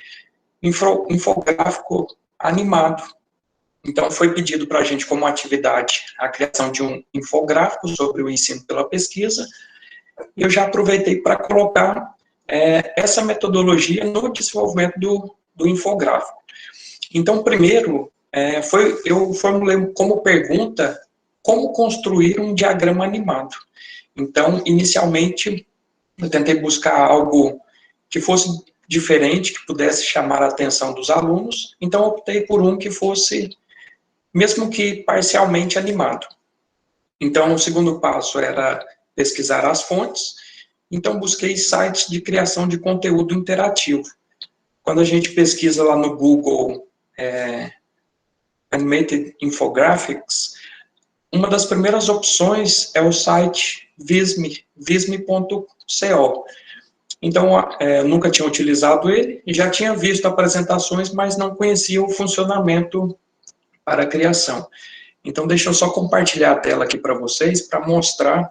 infográfico animado. Então, foi pedido para a gente, como atividade, a criação de um infográfico sobre o ensino pela pesquisa, e eu já aproveitei para colocar essa metodologia no desenvolvimento do infográfico. Então, primeiro, eu formulei como pergunta como construir um diagrama animado. Então, inicialmente, eu tentei buscar algo que fosse diferente, que pudesse chamar a atenção dos alunos, então optei por um que fosse, mesmo que parcialmente animado. Então, o segundo passo era pesquisar as fontes, então busquei sites de criação de conteúdo interativo. Quando a gente pesquisa lá no Google Animated Infographics, uma das primeiras opções é o site visme.co. Então, eu nunca tinha utilizado ele, e já tinha visto apresentações, mas não conhecia o funcionamento para a criação. Então, deixa eu só compartilhar a tela aqui para vocês, para mostrar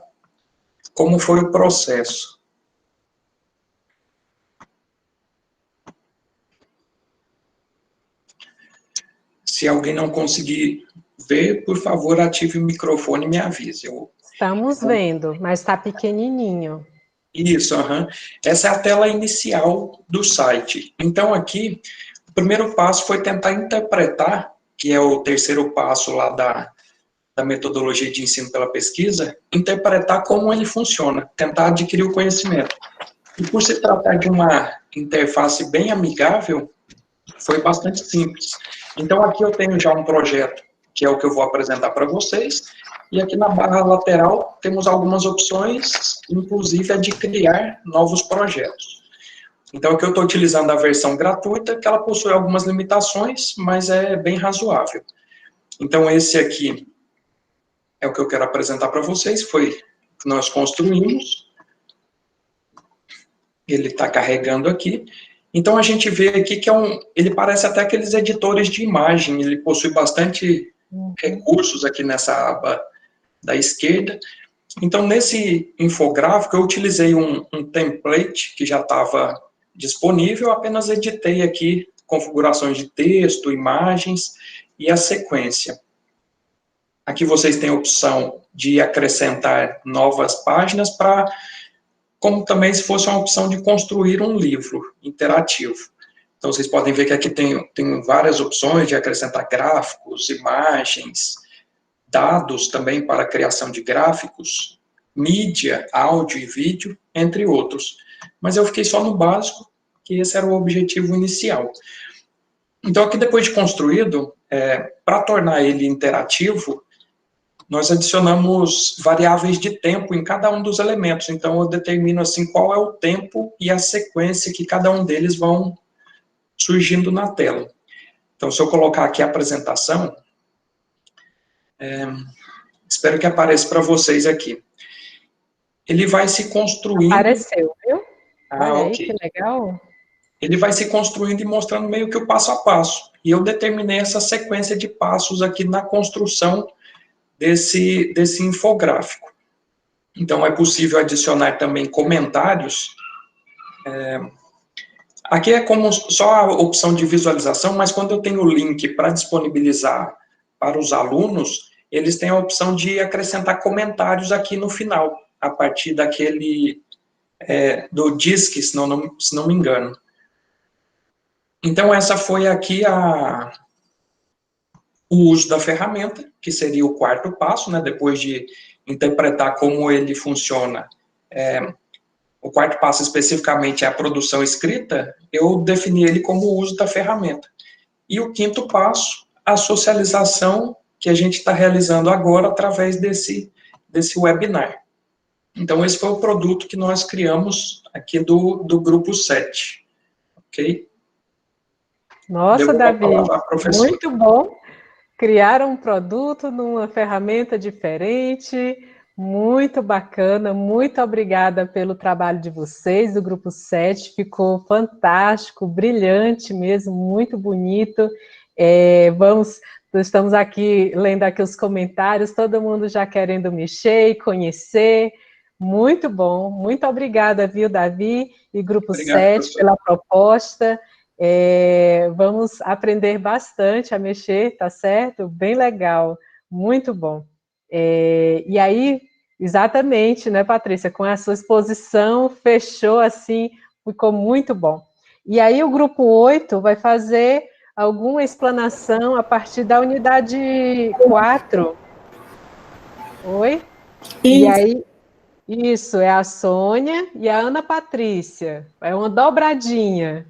como foi o processo. Se alguém não conseguir ver, por favor, ative o microfone e me avise. Estamos vendo, mas está pequenininho. Isso, essa é a tela inicial do site. Então, aqui, o primeiro passo foi tentar interpretar, que é o terceiro passo lá da metodologia de ensino pela pesquisa, interpretar como ele funciona, tentar adquirir o conhecimento. E por se tratar de uma interface bem amigável, foi bastante simples. Então, aqui eu tenho já um projeto, que é o que eu vou apresentar para vocês, e aqui na barra lateral temos algumas opções, inclusive a de criar novos projetos. Então, aqui eu estou utilizando a versão gratuita, que ela possui algumas limitações, mas é bem razoável. Então, esse aqui é o que eu quero apresentar para vocês, foi o que nós construímos. Ele está carregando aqui. Então, a gente vê aqui que ele parece até aqueles editores de imagem, ele possui bastante recursos aqui nessa aba da esquerda. Então, nesse infográfico, eu utilizei um template que já estava disponível, apenas editei aqui configurações de texto, imagens e a sequência. Aqui vocês têm a opção de acrescentar novas páginas como também se fosse uma opção de construir um livro interativo. Então, vocês podem ver que aqui tem várias opções de acrescentar gráficos, imagens, dados também para a criação de gráficos, mídia, áudio e vídeo, entre outros. Mas eu fiquei só no básico, que esse era o objetivo inicial. Então, aqui depois de construído, para tornar ele interativo, nós adicionamos variáveis de tempo em cada um dos elementos. Então, eu determino assim qual é o tempo e a sequência que cada um deles vão surgindo na tela. Então, se eu colocar aqui a apresentação, espero que apareça para vocês aqui. Ele vai se construindo... Apareceu, viu? Olha aí, que legal. Ele vai se construindo e mostrando meio que o passo a passo. E eu determinei essa sequência de passos aqui na construção desse infográfico. Então, é possível adicionar também comentários. Aqui é como só a opção de visualização, mas quando eu tenho o link para disponibilizar para os alunos, eles têm a opção de acrescentar comentários aqui no final, a partir daquele do DISC, se não me engano. Então, essa foi aqui o uso da ferramenta, que seria o quarto passo, né, depois de interpretar como ele funciona. O quarto passo, especificamente, é a produção escrita, eu defini ele como o uso da ferramenta. E o quinto passo, a socialização que a gente está realizando agora através desse webinar. Então, esse foi o produto que nós criamos aqui do grupo 7. Ok? Nossa, Davi, muito bom. Criaram um produto numa ferramenta diferente, muito bacana, muito obrigada pelo trabalho de vocês, do Grupo 7, ficou fantástico, brilhante mesmo, muito bonito. Estamos aqui lendo aqui os comentários, todo mundo já querendo mexer e conhecer. Muito bom, muito obrigada, viu, Davi e Grupo 7 pela proposta. Vamos aprender bastante a mexer, tá certo? Bem legal, muito bom. E aí, exatamente, né, Patrícia, com a sua exposição, fechou assim, ficou muito bom. E aí o Grupo 8 vai fazer alguma explanação a partir da unidade 4. Oi? Isso. E aí, isso, é a Sônia e a Ana Patrícia. É uma dobradinha.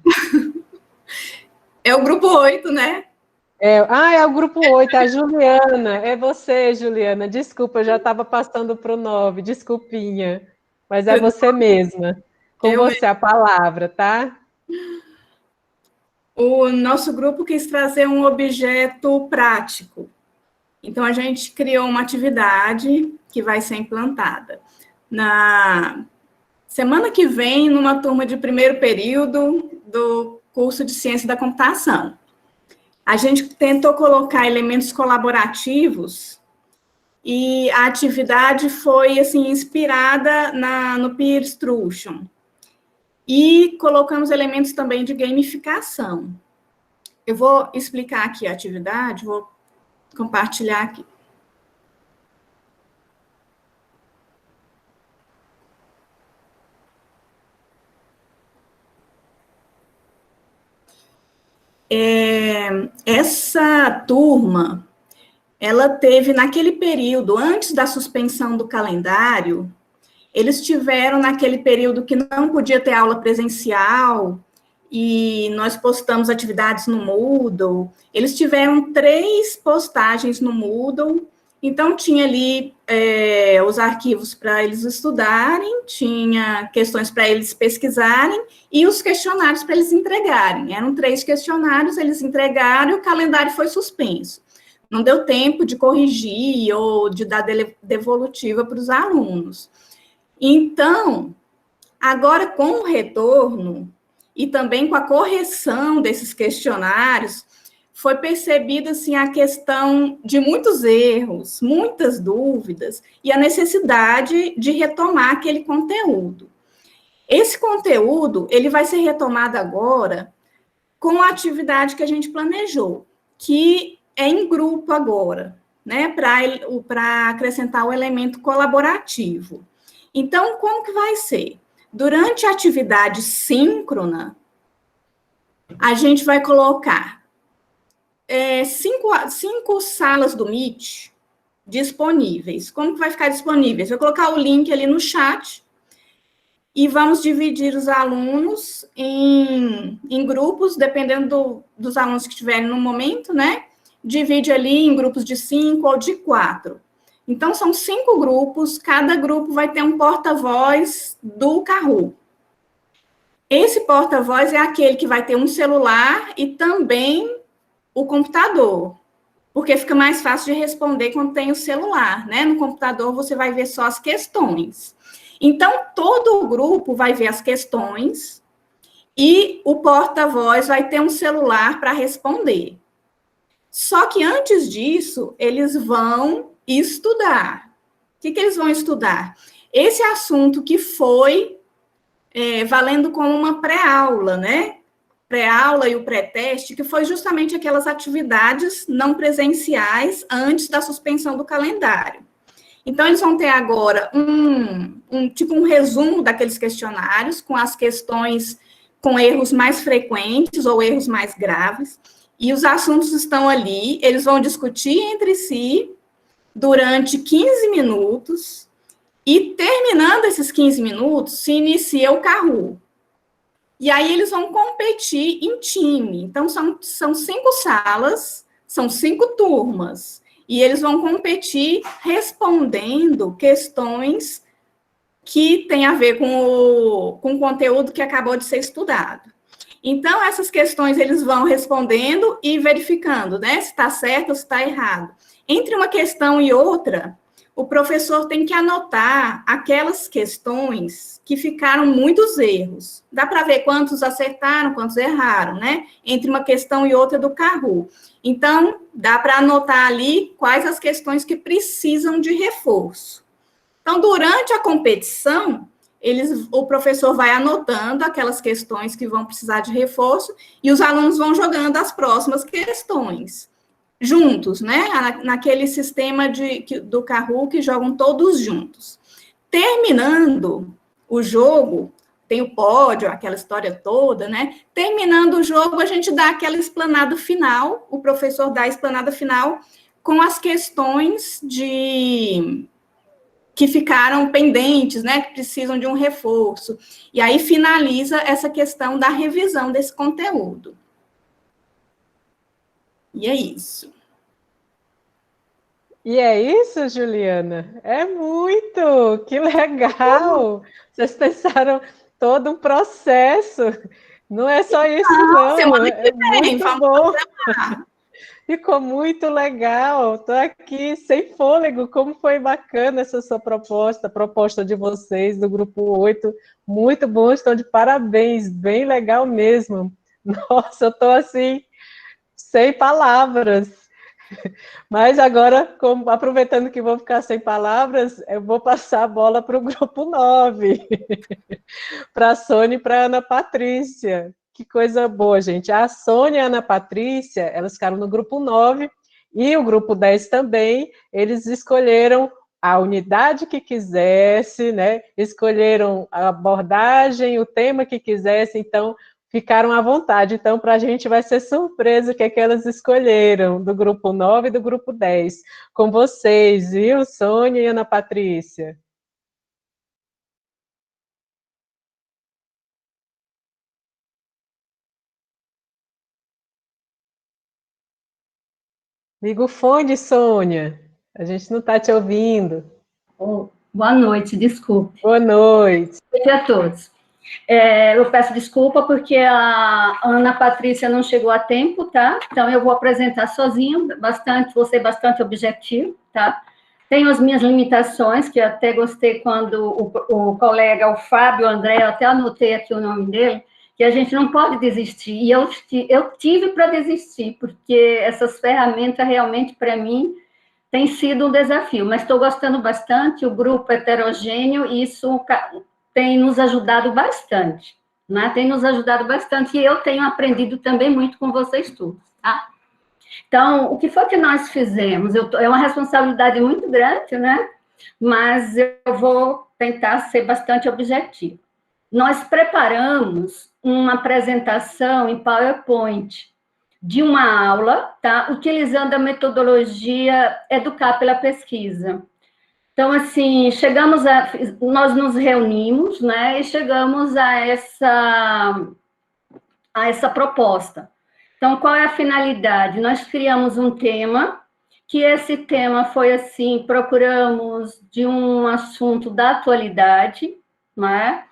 É o Grupo 8, né? É o Grupo 8, a Juliana. É você, Juliana. Desculpa, eu já estava passando para o 9, desculpinha. Mas é você mesma. Com você a palavra, tá? O nosso grupo quis trazer um objeto prático. Então, a gente criou uma atividade que vai ser implantada. Na semana que vem, numa turma de primeiro período do curso de Ciência da Computação. A gente tentou colocar elementos colaborativos e a atividade foi, assim, inspirada no Peer Instruction. E colocamos elementos também de gamificação. Eu vou explicar aqui a atividade, vou compartilhar aqui. Essa turma, ela teve, naquele período, antes da suspensão do calendário, eles tiveram naquele período que não podia ter aula presencial, e nós postamos atividades no Moodle, eles tiveram 3 postagens no Moodle, então tinha ali os arquivos para eles estudarem, tinha questões para eles pesquisarem, e os questionários para eles entregarem. Eram 3 questionários, eles entregaram e o calendário foi suspenso. Não deu tempo de corrigir ou de dar devolutiva para os alunos. Então, agora com o retorno e também com a correção desses questionários, foi percebida assim, a questão de muitos erros, muitas dúvidas, e a necessidade de retomar aquele conteúdo. Esse conteúdo, ele vai ser retomado agora com a atividade que a gente planejou, que é em grupo agora, né, para acrescentar o elemento colaborativo. Então, como que vai ser? Durante a atividade síncrona, a gente vai colocar 5 salas do Meet disponíveis. Como que vai ficar disponíveis? Vou colocar o link ali no chat e vamos dividir os alunos em grupos, dependendo dos alunos que tiverem no momento, né? Divide ali em grupos de 5 ou de 4. Então, são 5 grupos, cada grupo vai ter um porta-voz do Kahoot. Esse porta-voz é aquele que vai ter um celular e também o computador, porque fica mais fácil de responder quando tem o celular, né? No computador você vai ver só as questões. Então, todo o grupo vai ver as questões e o porta-voz vai ter um celular para responder. Só que antes disso, eles vão estudar. O que eles vão estudar? Esse assunto que foi valendo como uma pré-aula, né? Pré-aula e o pré-teste, que foi justamente aquelas atividades não presenciais antes da suspensão do calendário. Então, eles vão ter agora um resumo daqueles questionários, com as questões com erros mais frequentes ou erros mais graves, e os assuntos estão ali, eles vão discutir entre si durante 15 minutos, e terminando esses 15 minutos, se inicia o Kahoot. E aí eles vão competir em time. Então, são 5 salas, são 5 turmas, e eles vão competir respondendo questões que têm a ver com o conteúdo que acabou de ser estudado. Então, essas questões eles vão respondendo e verificando, né, se está certo ou se está errado. Entre uma questão e outra, o professor tem que anotar aquelas questões que ficaram muitos erros. Dá para ver quantos acertaram, quantos erraram, né? Entre uma questão e outra do Kahoot. Então, dá para anotar ali quais as questões que precisam de reforço. Então, durante a competição, o professor vai anotando aquelas questões que vão precisar de reforço e os alunos vão jogando as próximas questões juntos, né? Naquele sistema do Kahoot que jogam todos juntos. Terminando o jogo, tem o pódio, aquela história toda, né? Terminando o jogo, a gente dá aquela explanada final, o professor dá a explanada final com as questões que ficaram pendentes, né, que precisam de um reforço. E aí finaliza essa questão da revisão desse conteúdo. E é isso. E é isso, Juliana? É muito! Que legal! Vocês pensaram todo um processo. Não é só isso, não. Semana que vem, muito bom. Ficou muito legal. Estou aqui sem fôlego. Como foi bacana essa sua proposta, a proposta de vocês do Grupo 8. Muito bom, estão de parabéns. Bem legal mesmo. Nossa, eu estou assim, sem palavras. Mas agora, aproveitando que vou ficar sem palavras, eu vou passar a bola para o Grupo 9. Para a Sônia e para a Ana Patrícia. Que coisa boa, gente. A Sônia e a Ana Patrícia, elas ficaram no grupo 9 e o grupo 10 também. Eles escolheram a unidade que quisesse, né? Escolheram a abordagem, o tema que quisesse, então ficaram à vontade. Então, para a gente vai ser surpresa o que é que elas escolheram do grupo 9 e do grupo 10. Com vocês, viu, Sônia e Ana Patrícia? Liga o fone, Sônia. A gente não está te ouvindo. Boa noite, desculpe. Boa noite. Boa noite a todos. Eu peço desculpa porque a Ana Patrícia não chegou a tempo, tá? Então, eu vou apresentar sozinho, vou ser bastante objetivo, tá? Tenho as minhas limitações, que eu até gostei quando o colega, o Fábio André, eu até anotei aqui o nome dele, que a gente não pode desistir, e eu tive para desistir, porque essas ferramentas realmente, para mim, tem sido um desafio, mas estou gostando bastante, o grupo heterogêneo, e isso tem nos ajudado bastante, né? Tem nos ajudado bastante, e eu tenho aprendido também muito com vocês todos, tá? Então, o que foi que nós fizemos? É uma responsabilidade muito grande, né? Mas eu vou tentar ser bastante objetivo. Nós preparamos uma apresentação em PowerPoint de uma aula, tá? Utilizando a metodologia Educar pela Pesquisa. Então, assim, nós nos reunimos, né? E chegamos a essa proposta. Então, qual é a finalidade? Nós criamos um tema, que esse tema foi assim, procuramos de um assunto da atualidade, né?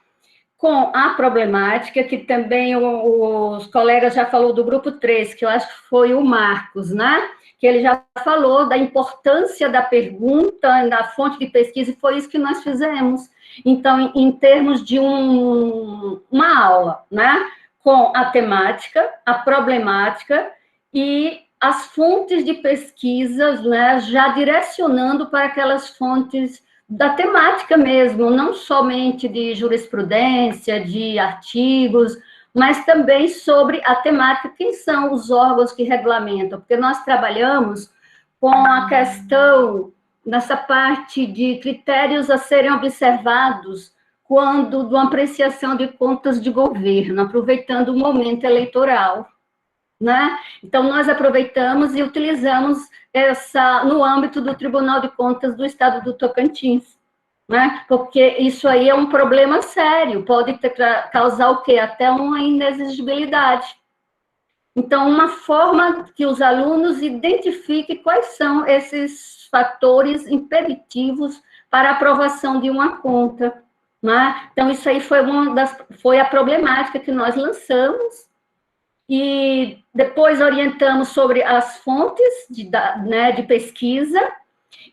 Com a problemática, que também os colegas já falou do grupo 3, que eu acho que foi o Marcos, né? Que ele já falou da importância da pergunta, da fonte de pesquisa, e foi isso que nós fizemos. Então, em termos de uma aula, né? Com a temática, a problemática e as fontes de pesquisas, né? Já direcionando para aquelas fontes da temática mesmo, não somente de jurisprudência, de artigos, mas também sobre a temática, quem são os órgãos que regulamentam, porque nós trabalhamos com a questão, nessa parte de critérios a serem observados quando de uma apreciação de contas de governo, aproveitando o momento eleitoral, né? Então, nós aproveitamos e utilizamos no âmbito do Tribunal de Contas do Estado do Tocantins, né? Porque isso aí é um problema sério, pode causar o quê? Até uma inexigibilidade. Então, uma forma que os alunos identifiquem quais são esses fatores impeditivos para a aprovação de uma conta, né? Então, isso aí foi a problemática que nós lançamos, e depois orientamos sobre as fontes de pesquisa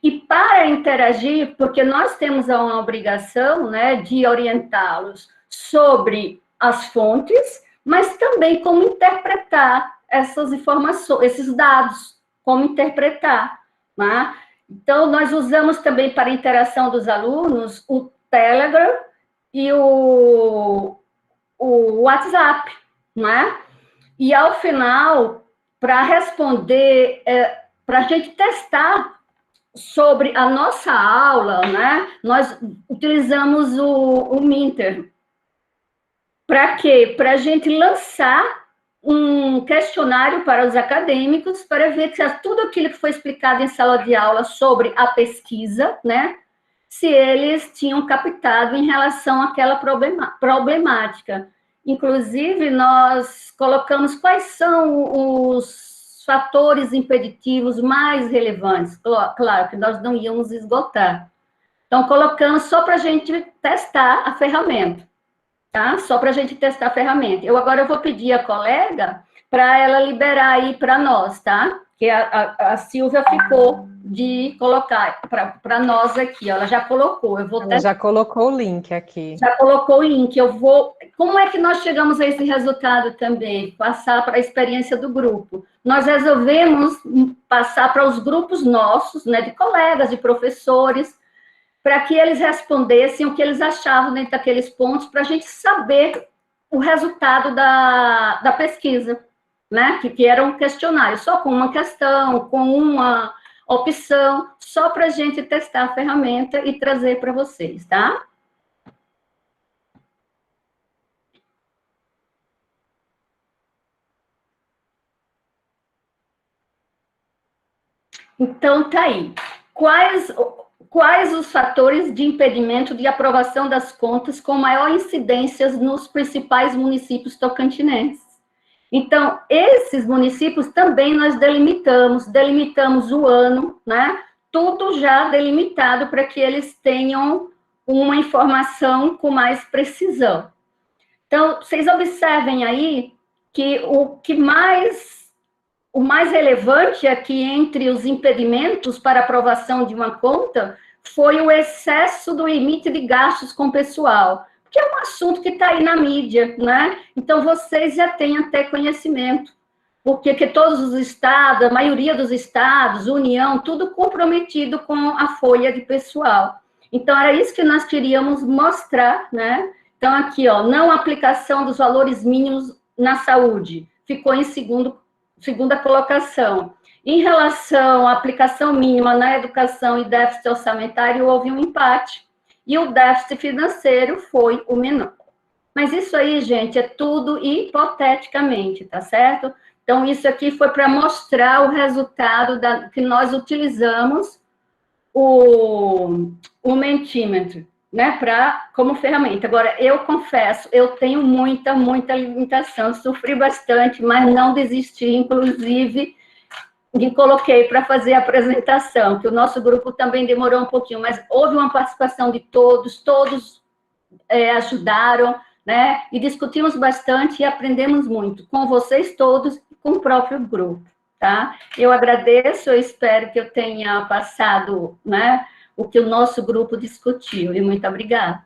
E para interagir, porque nós temos uma obrigação, né, de orientá-los sobre as fontes, mas também como interpretar essas informações, esses dados, como interpretar, né? Então, nós usamos também para a interação dos alunos o Telegram e o WhatsApp, né? E, ao final, para responder, para a gente testar sobre a nossa aula, né, nós utilizamos o Minter. Para quê? Para a gente lançar um questionário para os acadêmicos, para ver se tudo aquilo que foi explicado em sala de aula sobre a pesquisa, né, se eles tinham captado em relação àquela problemática. Inclusive, nós colocamos quais são os fatores impeditivos mais relevantes. Claro que nós não íamos esgotar. Então, colocamos só para a gente testar a ferramenta. Tá? Só para a gente testar a ferramenta. Agora eu vou pedir à colega para ela liberar aí para nós, tá? Que a Silvia ficou de colocar para nós aqui, ela já colocou. Ela já colocou o link aqui. Já colocou o link. Como é que nós chegamos a esse resultado também? Passar para a experiência do grupo. Nós resolvemos passar para os grupos nossos, né, de colegas, de professores, para que eles respondessem o que eles achavam dentro daqueles pontos, para a gente saber o resultado da pesquisa, né? Que era um questionário, só com uma questão, com uma opção, só para a gente testar a ferramenta e trazer para vocês, tá? Então, tá aí. Quais os fatores de impedimento de aprovação das contas com maior incidência nos principais municípios tocantinenses? Então, esses municípios também nós delimitamos o ano, né? Tudo já delimitado para que eles tenham uma informação com mais precisão. Então, vocês observem aí que o mais relevante aqui entre os impedimentos para aprovação de uma conta foi o excesso do limite de gastos com pessoal, que é um assunto que está aí na mídia, né? Então, vocês já têm até conhecimento, porque que todos os estados, a maioria dos estados, União, tudo comprometido com a folha de pessoal. Então, era isso que nós queríamos mostrar, né? Então, aqui, ó, não aplicação dos valores mínimos na saúde, ficou em segunda colocação. Em relação à aplicação mínima na educação e déficit orçamentário, houve um empate, e o déficit financeiro foi o menor. Mas isso aí, gente, é tudo hipoteticamente, tá certo? Então, isso aqui foi para mostrar o resultado que nós utilizamos o Mentimeter, né, como ferramenta. Agora, eu confesso, eu tenho muita limitação, sofri bastante, mas não desisti, inclusive, e coloquei para fazer a apresentação, que o nosso grupo também demorou um pouquinho, mas houve uma participação de todos ajudaram, né, e discutimos bastante e aprendemos muito, com vocês todos e com o próprio grupo, tá? Eu agradeço, eu espero que eu tenha passado, né, o que o nosso grupo discutiu, e muito obrigada.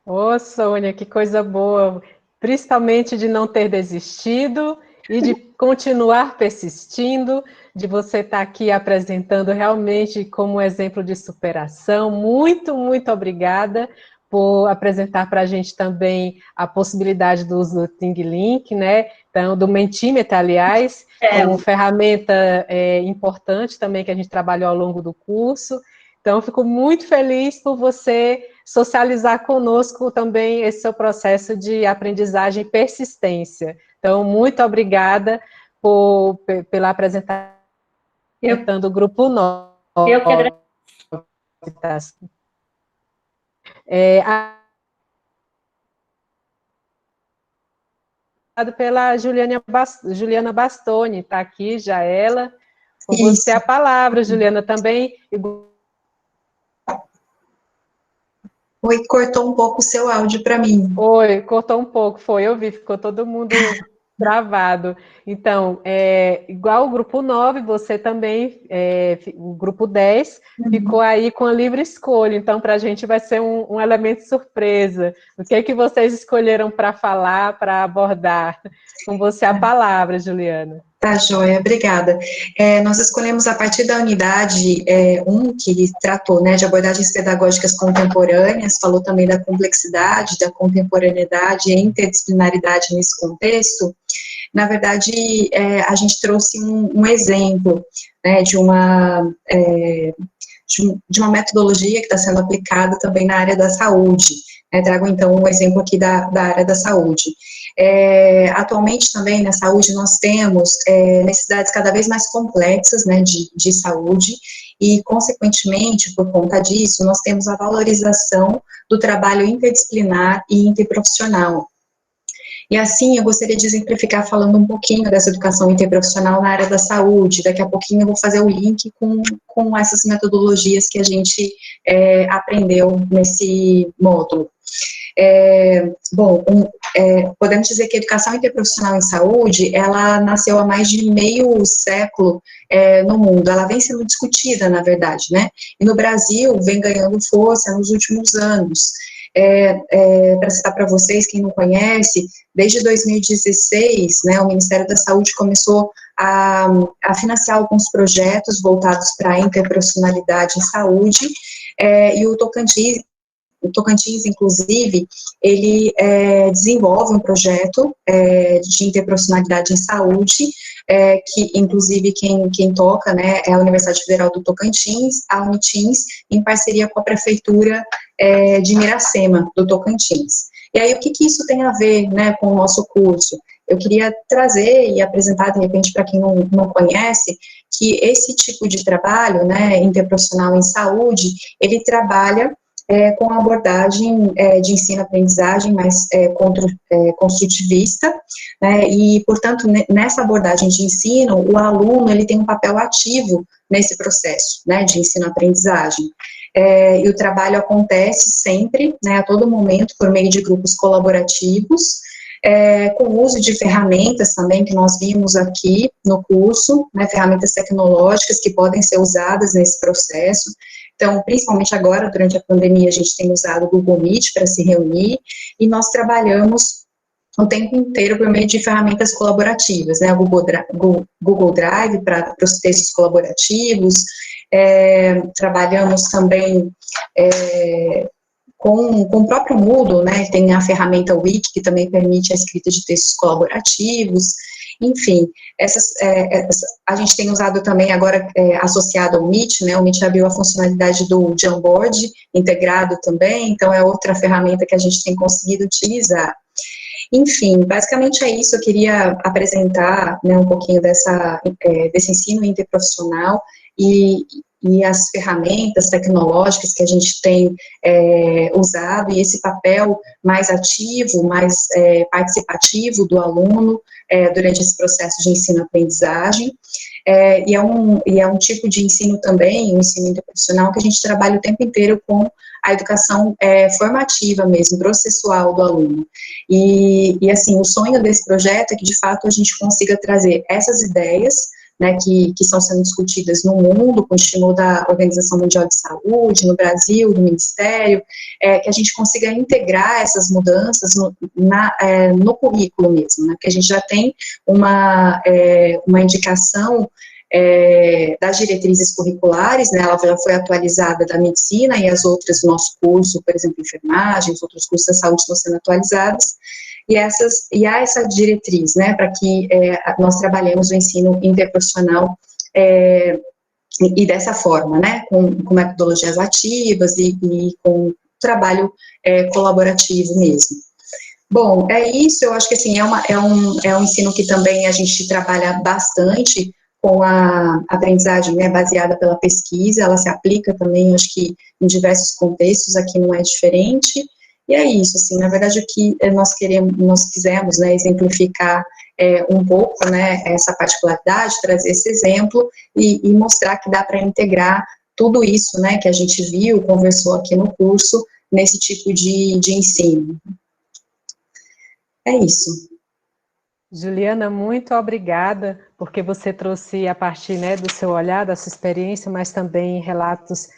Ô, Sônia, que coisa boa, principalmente de não ter desistido e de continuar persistindo, de você estar aqui apresentando realmente como exemplo de superação. Muito obrigada por apresentar para a gente também a possibilidade do uso do ThingLink, né? Então, do Mentimeter, aliás, como ferramenta importante também que a gente trabalhou ao longo do curso. Então, fico muito feliz por você socializar conosco também esse seu processo de aprendizagem e persistência. Então, muito obrigada pela apresentação do grupo 9. Eu que agradeço. Pela Juliana Bastoni, está aqui já ela. Com você a palavra, Juliana, também. Oi, cortou um pouco o seu áudio para mim. Oi, cortou um pouco, eu vi, ficou todo mundo Travado. Então, igual o grupo 9, você também, o grupo 10, ficou aí com a livre escolha. Então, para a gente vai ser um elemento surpresa. O que é que vocês escolheram para falar, para abordar? Com você a palavra, Juliana. Tá, joia, obrigada. Nós escolhemos a partir da unidade 1, que tratou, né, de abordagens pedagógicas contemporâneas, falou também da complexidade, da contemporaneidade e interdisciplinaridade nesse contexto. Na verdade, a gente trouxe um exemplo, né, de uma metodologia que está sendo aplicada também na área da saúde. Trago, então, um exemplo aqui da área da saúde. Atualmente, também, na saúde, nós temos necessidades cada vez mais complexas, né, de saúde, e, consequentemente, por conta disso, nós temos a valorização do trabalho interdisciplinar e interprofissional. E assim, eu gostaria de exemplificar falando um pouquinho dessa educação interprofissional na área da saúde. Daqui a pouquinho eu vou fazer o link com essas metodologias que a gente aprendeu nesse módulo. Podemos dizer que a educação interprofissional em saúde, ela nasceu há mais de meio século no mundo. Ela vem sendo discutida, na verdade, né? E no Brasil, vem ganhando força nos últimos anos. Para citar para vocês, quem não conhece, desde 2016, né, o Ministério da Saúde começou a financiar alguns projetos voltados para a interprofissionalidade em saúde, e o Tocantins, inclusive, ele desenvolve um projeto de interprofissionalidade em saúde, que, inclusive, quem toca, né, é a Universidade Federal do Tocantins, a Unitins, em parceria com a Prefeitura de Miracema, do Tocantins. E aí, o que isso tem a ver, né, com o nosso curso? Eu queria trazer e apresentar, de repente, para quem não conhece, que esse tipo de trabalho, né, interprofissional em saúde, ele trabalha com a abordagem de ensino-aprendizagem mais construtivista, né, e, portanto, nessa abordagem de ensino, o aluno, ele tem um papel ativo nesse processo, né, de ensino-aprendizagem. E o trabalho acontece sempre, né, a todo momento, por meio de grupos colaborativos, com o uso de ferramentas também, que nós vimos aqui no curso, né, ferramentas tecnológicas que podem ser usadas nesse processo. Então, principalmente agora, durante a pandemia, a gente tem usado o Google Meet para se reunir, e nós trabalhamos o tempo inteiro por meio de ferramentas colaborativas, né, o Google Drive para os textos colaborativos, trabalhamos também com o próprio Moodle, né, tem a ferramenta Wiki, que também permite a escrita de textos colaborativos. Enfim, a gente tem usado também agora, associado ao Meet, né, o Meet abriu a funcionalidade do Jamboard, integrado também, então é outra ferramenta que a gente tem conseguido utilizar. Enfim, basicamente é isso, eu queria apresentar, né, um pouquinho desse ensino interprofissional e as ferramentas tecnológicas que a gente tem usado, e esse papel mais ativo, mais participativo do aluno durante esse processo de ensino-aprendizagem, e é um tipo de ensino também, um ensino interprofissional, que a gente trabalha o tempo inteiro com a educação formativa mesmo, processual do aluno. E assim, o sonho desse projeto é que, de fato, a gente consiga trazer essas ideias, né, que estão sendo discutidas no mundo, com o estímulo da Organização Mundial de Saúde, no Brasil, do Ministério, que a gente consiga integrar essas mudanças no currículo mesmo, né, porque a gente já tem uma indicação das diretrizes curriculares, né, ela já foi atualizada da medicina, e as outras do nosso curso, por exemplo, enfermagem, os outros cursos da saúde estão sendo atualizados, e há essa diretriz, né, para que nós trabalhemos o ensino interprofissional e dessa forma, né, com metodologias ativas e com trabalho colaborativo mesmo. Bom, é isso, eu acho que assim, é um ensino que também a gente trabalha bastante com a aprendizagem, né, baseada pela pesquisa, ela se aplica também, acho que em diversos contextos, aqui não é diferente. E é isso, assim, na verdade, o que nós quisemos, né, exemplificar um pouco, né, essa particularidade, trazer esse exemplo e mostrar que dá para integrar tudo isso, né, que a gente viu, conversou aqui no curso, nesse tipo de ensino. É isso. Juliana, muito obrigada, porque você trouxe a partir, né, do seu olhar, da sua experiência, mas também relatos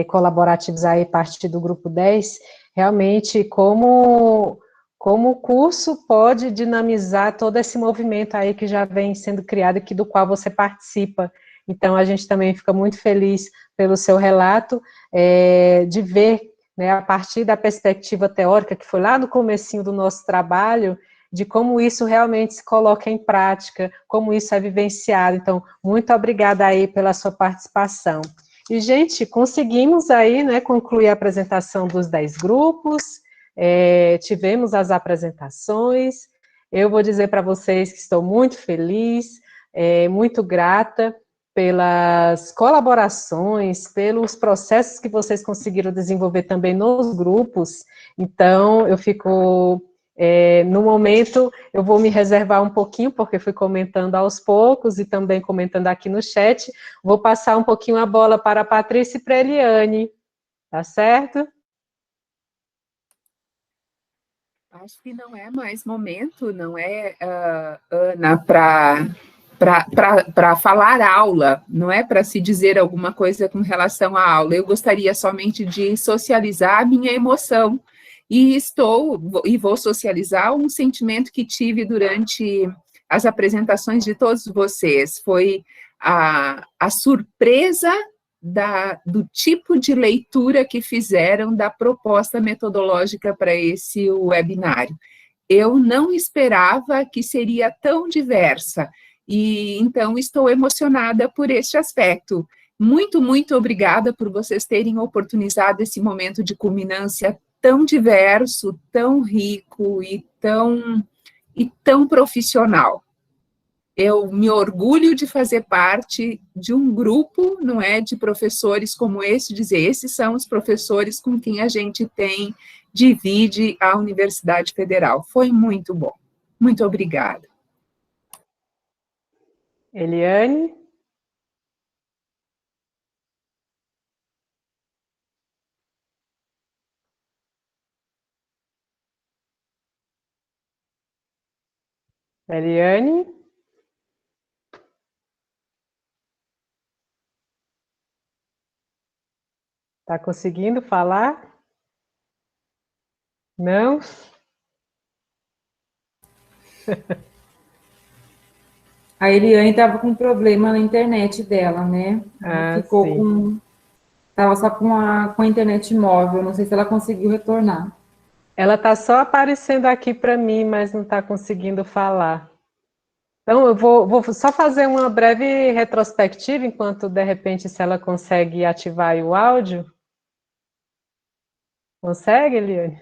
colaborativos aí, a partir do Grupo 10, realmente como o curso pode dinamizar todo esse movimento aí que já vem sendo criado e do qual você participa. Então, a gente também fica muito feliz pelo seu relato, de ver, né, a partir da perspectiva teórica, que foi lá no comecinho do nosso trabalho, de como isso realmente se coloca em prática, como isso é vivenciado. Então, muito obrigada aí pela sua participação. E, gente, conseguimos aí, né, concluir a apresentação dos 10 grupos, tivemos as apresentações, eu vou dizer para vocês que estou muito feliz, muito grata pelas colaborações, pelos processos que vocês conseguiram desenvolver também nos grupos. Então, eu fico... no momento, eu vou me reservar um pouquinho, porque fui comentando aos poucos e também comentando aqui no chat. Vou passar um pouquinho a bola para a Patrícia e para a Eliane, tá certo? Acho que não é mais momento, não é, Ana, para falar aula, não é para se dizer alguma coisa com relação à aula. Eu gostaria somente de socializar a minha emoção. E vou socializar um sentimento que tive durante as apresentações de todos vocês. Foi a surpresa do tipo de leitura que fizeram da proposta metodológica para esse webinário. Eu não esperava que seria tão diversa, e então estou emocionada por este aspecto. Muito, muito obrigada por vocês terem oportunizado esse momento de culminância tão diverso, tão rico e tão profissional. Eu me orgulho de fazer parte de um grupo, não é, de professores como esse, dizer, esses são os professores com quem a gente divide a Universidade Federal. Foi muito bom. Muito obrigada. Eliane? Eliane? Está conseguindo falar? Não? A Eliane estava com problema na internet dela, né? Ficou sim. Estava só com a internet móvel, não sei se ela conseguiu retornar. Ela está só aparecendo aqui para mim, mas não está conseguindo falar. Então, eu vou só fazer uma breve retrospectiva, enquanto, de repente, se ela consegue ativar aí o áudio. Consegue, Eliane?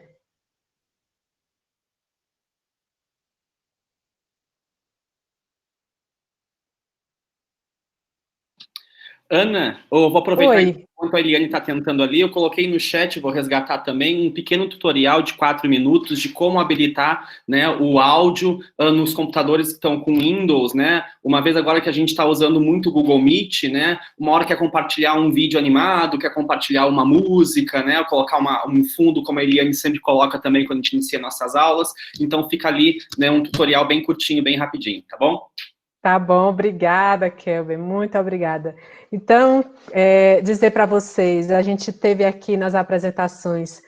Ana, eu vou aproveitar enquanto a Eliane está tentando ali, eu coloquei no chat, vou resgatar também, um pequeno tutorial de 4 minutos de como habilitar, né, o áudio nos computadores que estão com Windows, né, uma vez agora que a gente está usando muito o Google Meet, né, uma hora quer compartilhar um vídeo animado, quer compartilhar uma música, né, colocar um fundo, como a Eliane sempre coloca também quando a gente inicia nossas aulas, então fica ali, né, um tutorial bem curtinho, bem rapidinho, tá bom? Tá bom, obrigada, Kelber, muito obrigada. Então, dizer para vocês, a gente teve aqui nas apresentações,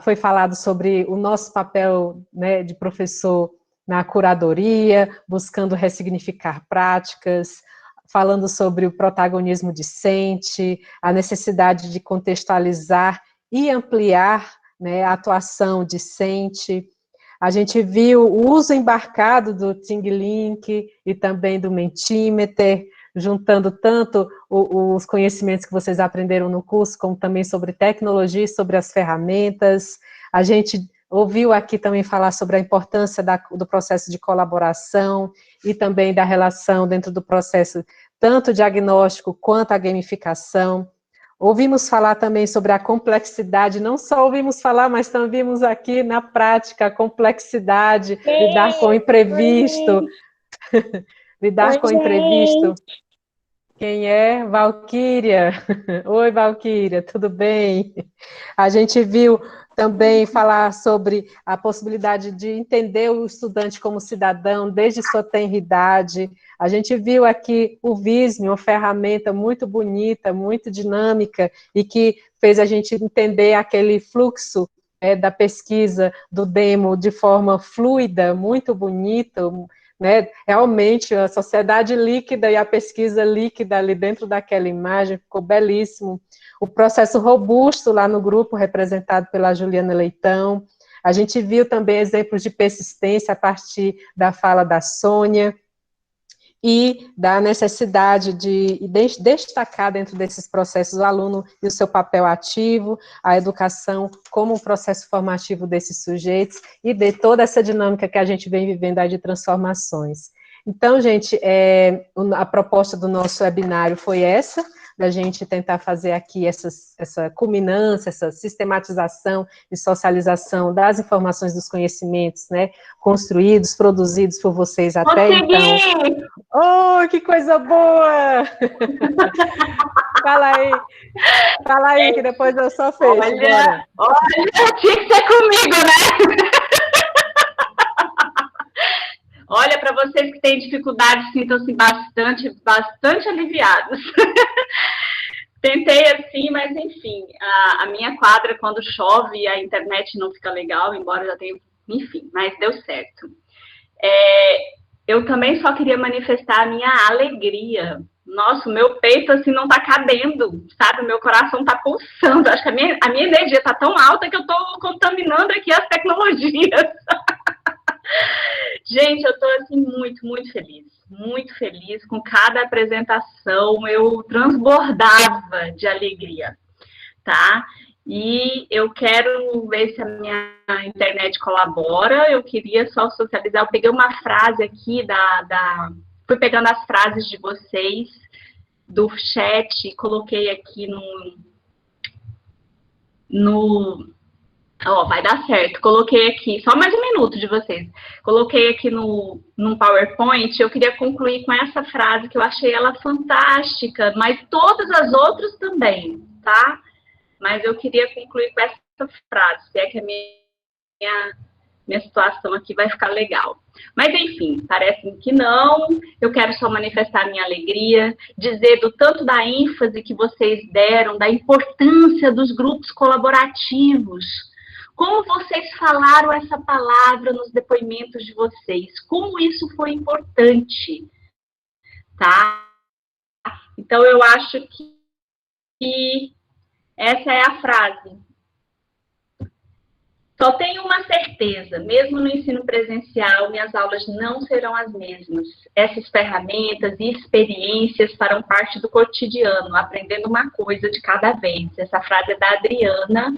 foi falado sobre o nosso papel, né, de professor na curadoria, buscando ressignificar práticas, falando sobre o protagonismo discente, a necessidade de contextualizar e ampliar, né, a atuação discente. A gente viu o uso embarcado do ThingLink e também do Mentimeter, juntando tanto os conhecimentos que vocês aprenderam no curso, como também sobre tecnologia e sobre as ferramentas. A gente ouviu aqui também falar sobre a importância do processo de colaboração e também da relação dentro do processo, tanto diagnóstico quanto a gamificação. Ouvimos falar também sobre a complexidade, não só ouvimos falar, mas também vimos aqui na prática a complexidade, lidar com o imprevisto, lidar com o imprevisto. Quem é? Valquíria. Oi, Valquíria, tudo bem? A gente viu também falar sobre a possibilidade de entender o estudante como cidadão desde sua tenridade. A gente viu aqui o Visme, uma ferramenta muito bonita, muito dinâmica, e que fez a gente entender aquele fluxo da pesquisa do demo de forma fluida, muito bonito, né? Realmente a sociedade líquida e a pesquisa líquida ali dentro daquela imagem, ficou belíssimo. O processo robusto lá no grupo, representado pela Juliana Leitão. A gente viu também exemplos de persistência a partir da fala da Sônia, e da necessidade de destacar dentro desses processos o aluno e o seu papel ativo, a educação como um processo formativo desses sujeitos, e de toda essa dinâmica que a gente vem vivendo aí de transformações. Então, gente, a proposta do nosso webinário foi essa, da gente tentar fazer aqui essa culminância, essa sistematização e socialização das informações, dos conhecimentos, né, construídos, produzidos por vocês até então. Oh, que coisa boa! Fala aí, que depois eu só fecho. Olha, tinha que ser comigo, né? Olha, para vocês que têm dificuldade, sintam-se bastante aliviados. Tentei assim, mas enfim, a minha quadra, quando chove, a internet não fica legal, embora já tenha, enfim, mas deu certo. Eu também só queria manifestar a minha alegria. Nossa, o meu peito, assim, não tá cabendo, sabe? O meu coração tá pulsando. Acho que a minha energia tá tão alta que eu tô contaminando aqui as tecnologias. Gente, eu tô, assim, muito feliz com cada apresentação. Eu transbordava de alegria, tá? E eu quero ver se a minha internet colabora. Eu queria só socializar. Eu peguei uma frase aqui fui pegando as frases de vocês do chat, coloquei aqui vai dar certo. Coloquei aqui, só mais um minuto de vocês. Coloquei aqui num PowerPoint. Eu queria concluir com essa frase, que eu achei ela fantástica, mas todas as outras também, tá? Mas eu queria concluir com essa frase, se é que a minha situação aqui vai ficar legal. Mas, enfim, parece que não. Eu quero só manifestar a minha alegria, dizer do tanto da ênfase que vocês deram, da importância dos grupos colaborativos. Como vocês falaram essa palavra nos depoimentos de vocês, como isso foi importante, tá? Então, eu acho que essa é a frase. Só tenho uma certeza, mesmo no ensino presencial, minhas aulas não serão as mesmas. Essas ferramentas e experiências farão parte do cotidiano, aprendendo uma coisa de cada vez. Essa frase é da Adriana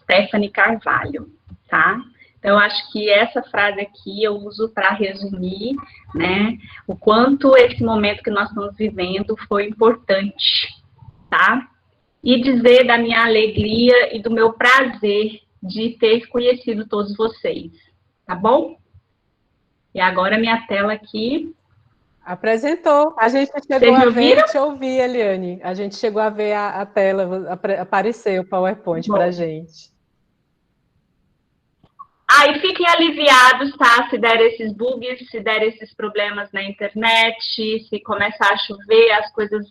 Stephanie Carvalho, tá? Então, eu acho que essa frase aqui eu uso para resumir, né, o quanto esse momento que nós estamos vivendo foi importante, tá? E dizer da minha alegria e do meu prazer de ter conhecido todos vocês, tá bom? E agora minha tela aqui. Apresentou. A gente chegou a ver, te ouvir, Eliane. A gente chegou a ver a tela, apareceu o PowerPoint para a gente. E fiquem aliviados, tá? Se der esses bugs, se der esses problemas na internet, se começar a chover, as coisas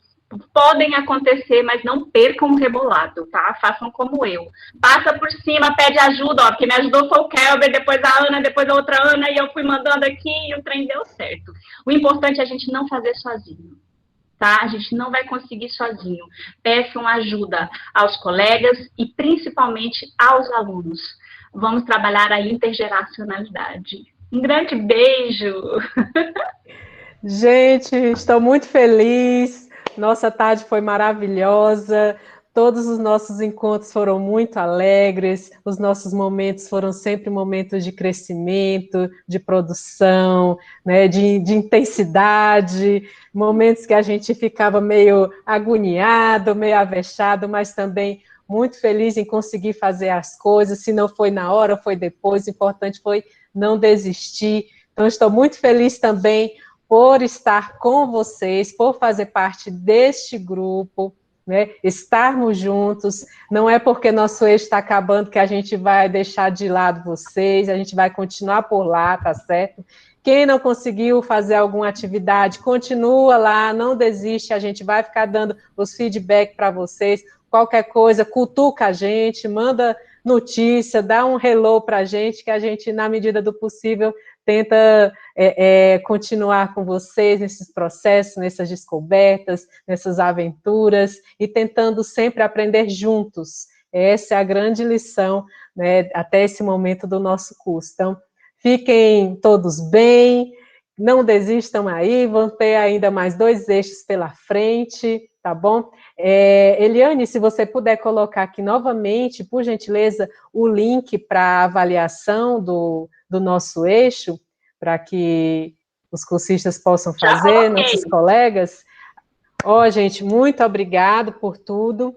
podem acontecer, mas não percam o rebolado, tá? Façam como eu. Passa por cima, pede ajuda, ó, porque me ajudou foi o Kelber, depois a Ana, depois a outra Ana, e eu fui mandando aqui e o trem deu certo. O importante é a gente não fazer sozinho, tá? A gente não vai conseguir sozinho. Peçam ajuda aos colegas e principalmente aos alunos. Vamos trabalhar a intergeracionalidade. Um grande beijo! Gente, estou muito feliz. Nossa tarde foi maravilhosa, todos os nossos encontros foram muito alegres, os nossos momentos foram sempre momentos de crescimento, de produção, né, de intensidade, momentos que a gente ficava meio agoniado, meio avexado, mas também muito feliz em conseguir fazer as coisas, se não foi na hora, foi depois, o importante foi não desistir. Então, estou muito feliz também por estar com vocês, por fazer parte deste grupo, né? Estarmos juntos. Não é porque nosso eixo está acabando que a gente vai deixar de lado vocês, a gente vai continuar por lá, tá certo? Quem não conseguiu fazer alguma atividade, continua lá, não desiste, a gente vai ficar dando os feedback para vocês. Qualquer coisa, cutuca a gente, manda notícia, dá um hello para a gente, que a gente, na medida do possível, tenta continuar com vocês nesses processos, nessas descobertas, nessas aventuras, e tentando sempre aprender juntos. Essa é a grande lição, né, até esse momento do nosso curso. Então, fiquem todos bem, não desistam aí, vão ter ainda mais 2 eixos pela frente, tá bom? Eliane, se você puder colocar aqui novamente, por gentileza, o link para a avaliação do nosso eixo, para que os cursistas possam fazer, nossos colegas. Gente, muito obrigado por tudo.